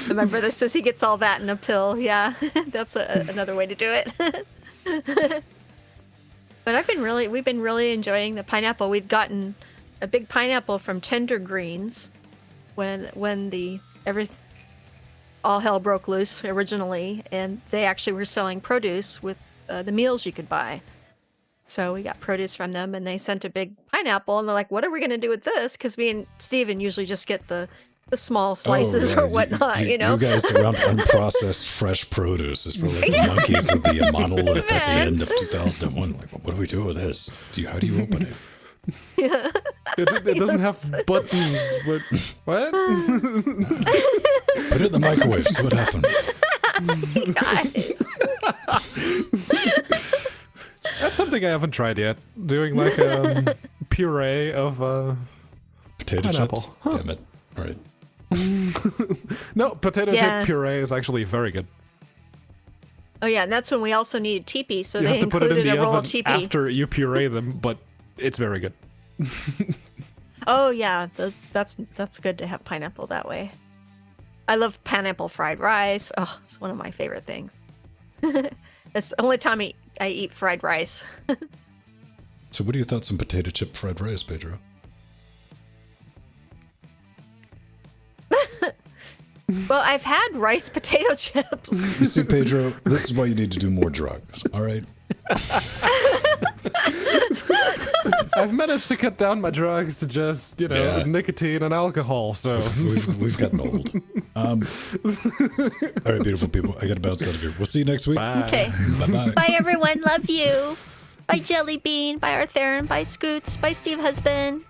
And my brother says he gets all that in a pill. Yeah. That's another way to do it. But we've been really enjoying the pineapple. We'd gotten a big pineapple from Tender Greens when all hell broke loose originally, and they actually were selling produce with the meals you could buy. So we got produce from them, and they sent a big pineapple, and they're like, "What are we going to do with this?" Because me and Steven usually just get the small slices yeah, or whatnot, you know. You guys around unprocessed fresh produce is probably like the monkeys of the monolith at the end of 2001. Like, what do we do with this? How do you open it? Yeah. It doesn't have buttons. What? Put it in the microwave. See what happens. Guys. That's something I haven't tried yet. Doing like a puree of Potato pineapple. chips. Huh. Damn it. All right. No, potato Yeah. chip puree is actually very good. Oh yeah, and that's when we also needed teepee, so You they have to put it in included the a roll oven of teepee. after you puree them, but it's very good. Oh yeah, that's good to have pineapple that way. I love pineapple fried rice. Oh, it's one of my favorite things. It's the only time I eat fried rice. So what are your thoughts on potato chip fried rice, Pedro? Well, I've had rice potato chips. You see, Pedro, this is why you need to do more drugs. All right? I've managed to cut down my drugs to just, Yeah. nicotine and alcohol, so. We've gotten old. All right, beautiful people. I got to bounce out of here. We'll see you next week. Bye. Okay. Bye-bye. Bye everyone. Love you. Bye Jelly Bean. Bye Arthur. Bye Scoots. Bye Steve Husband.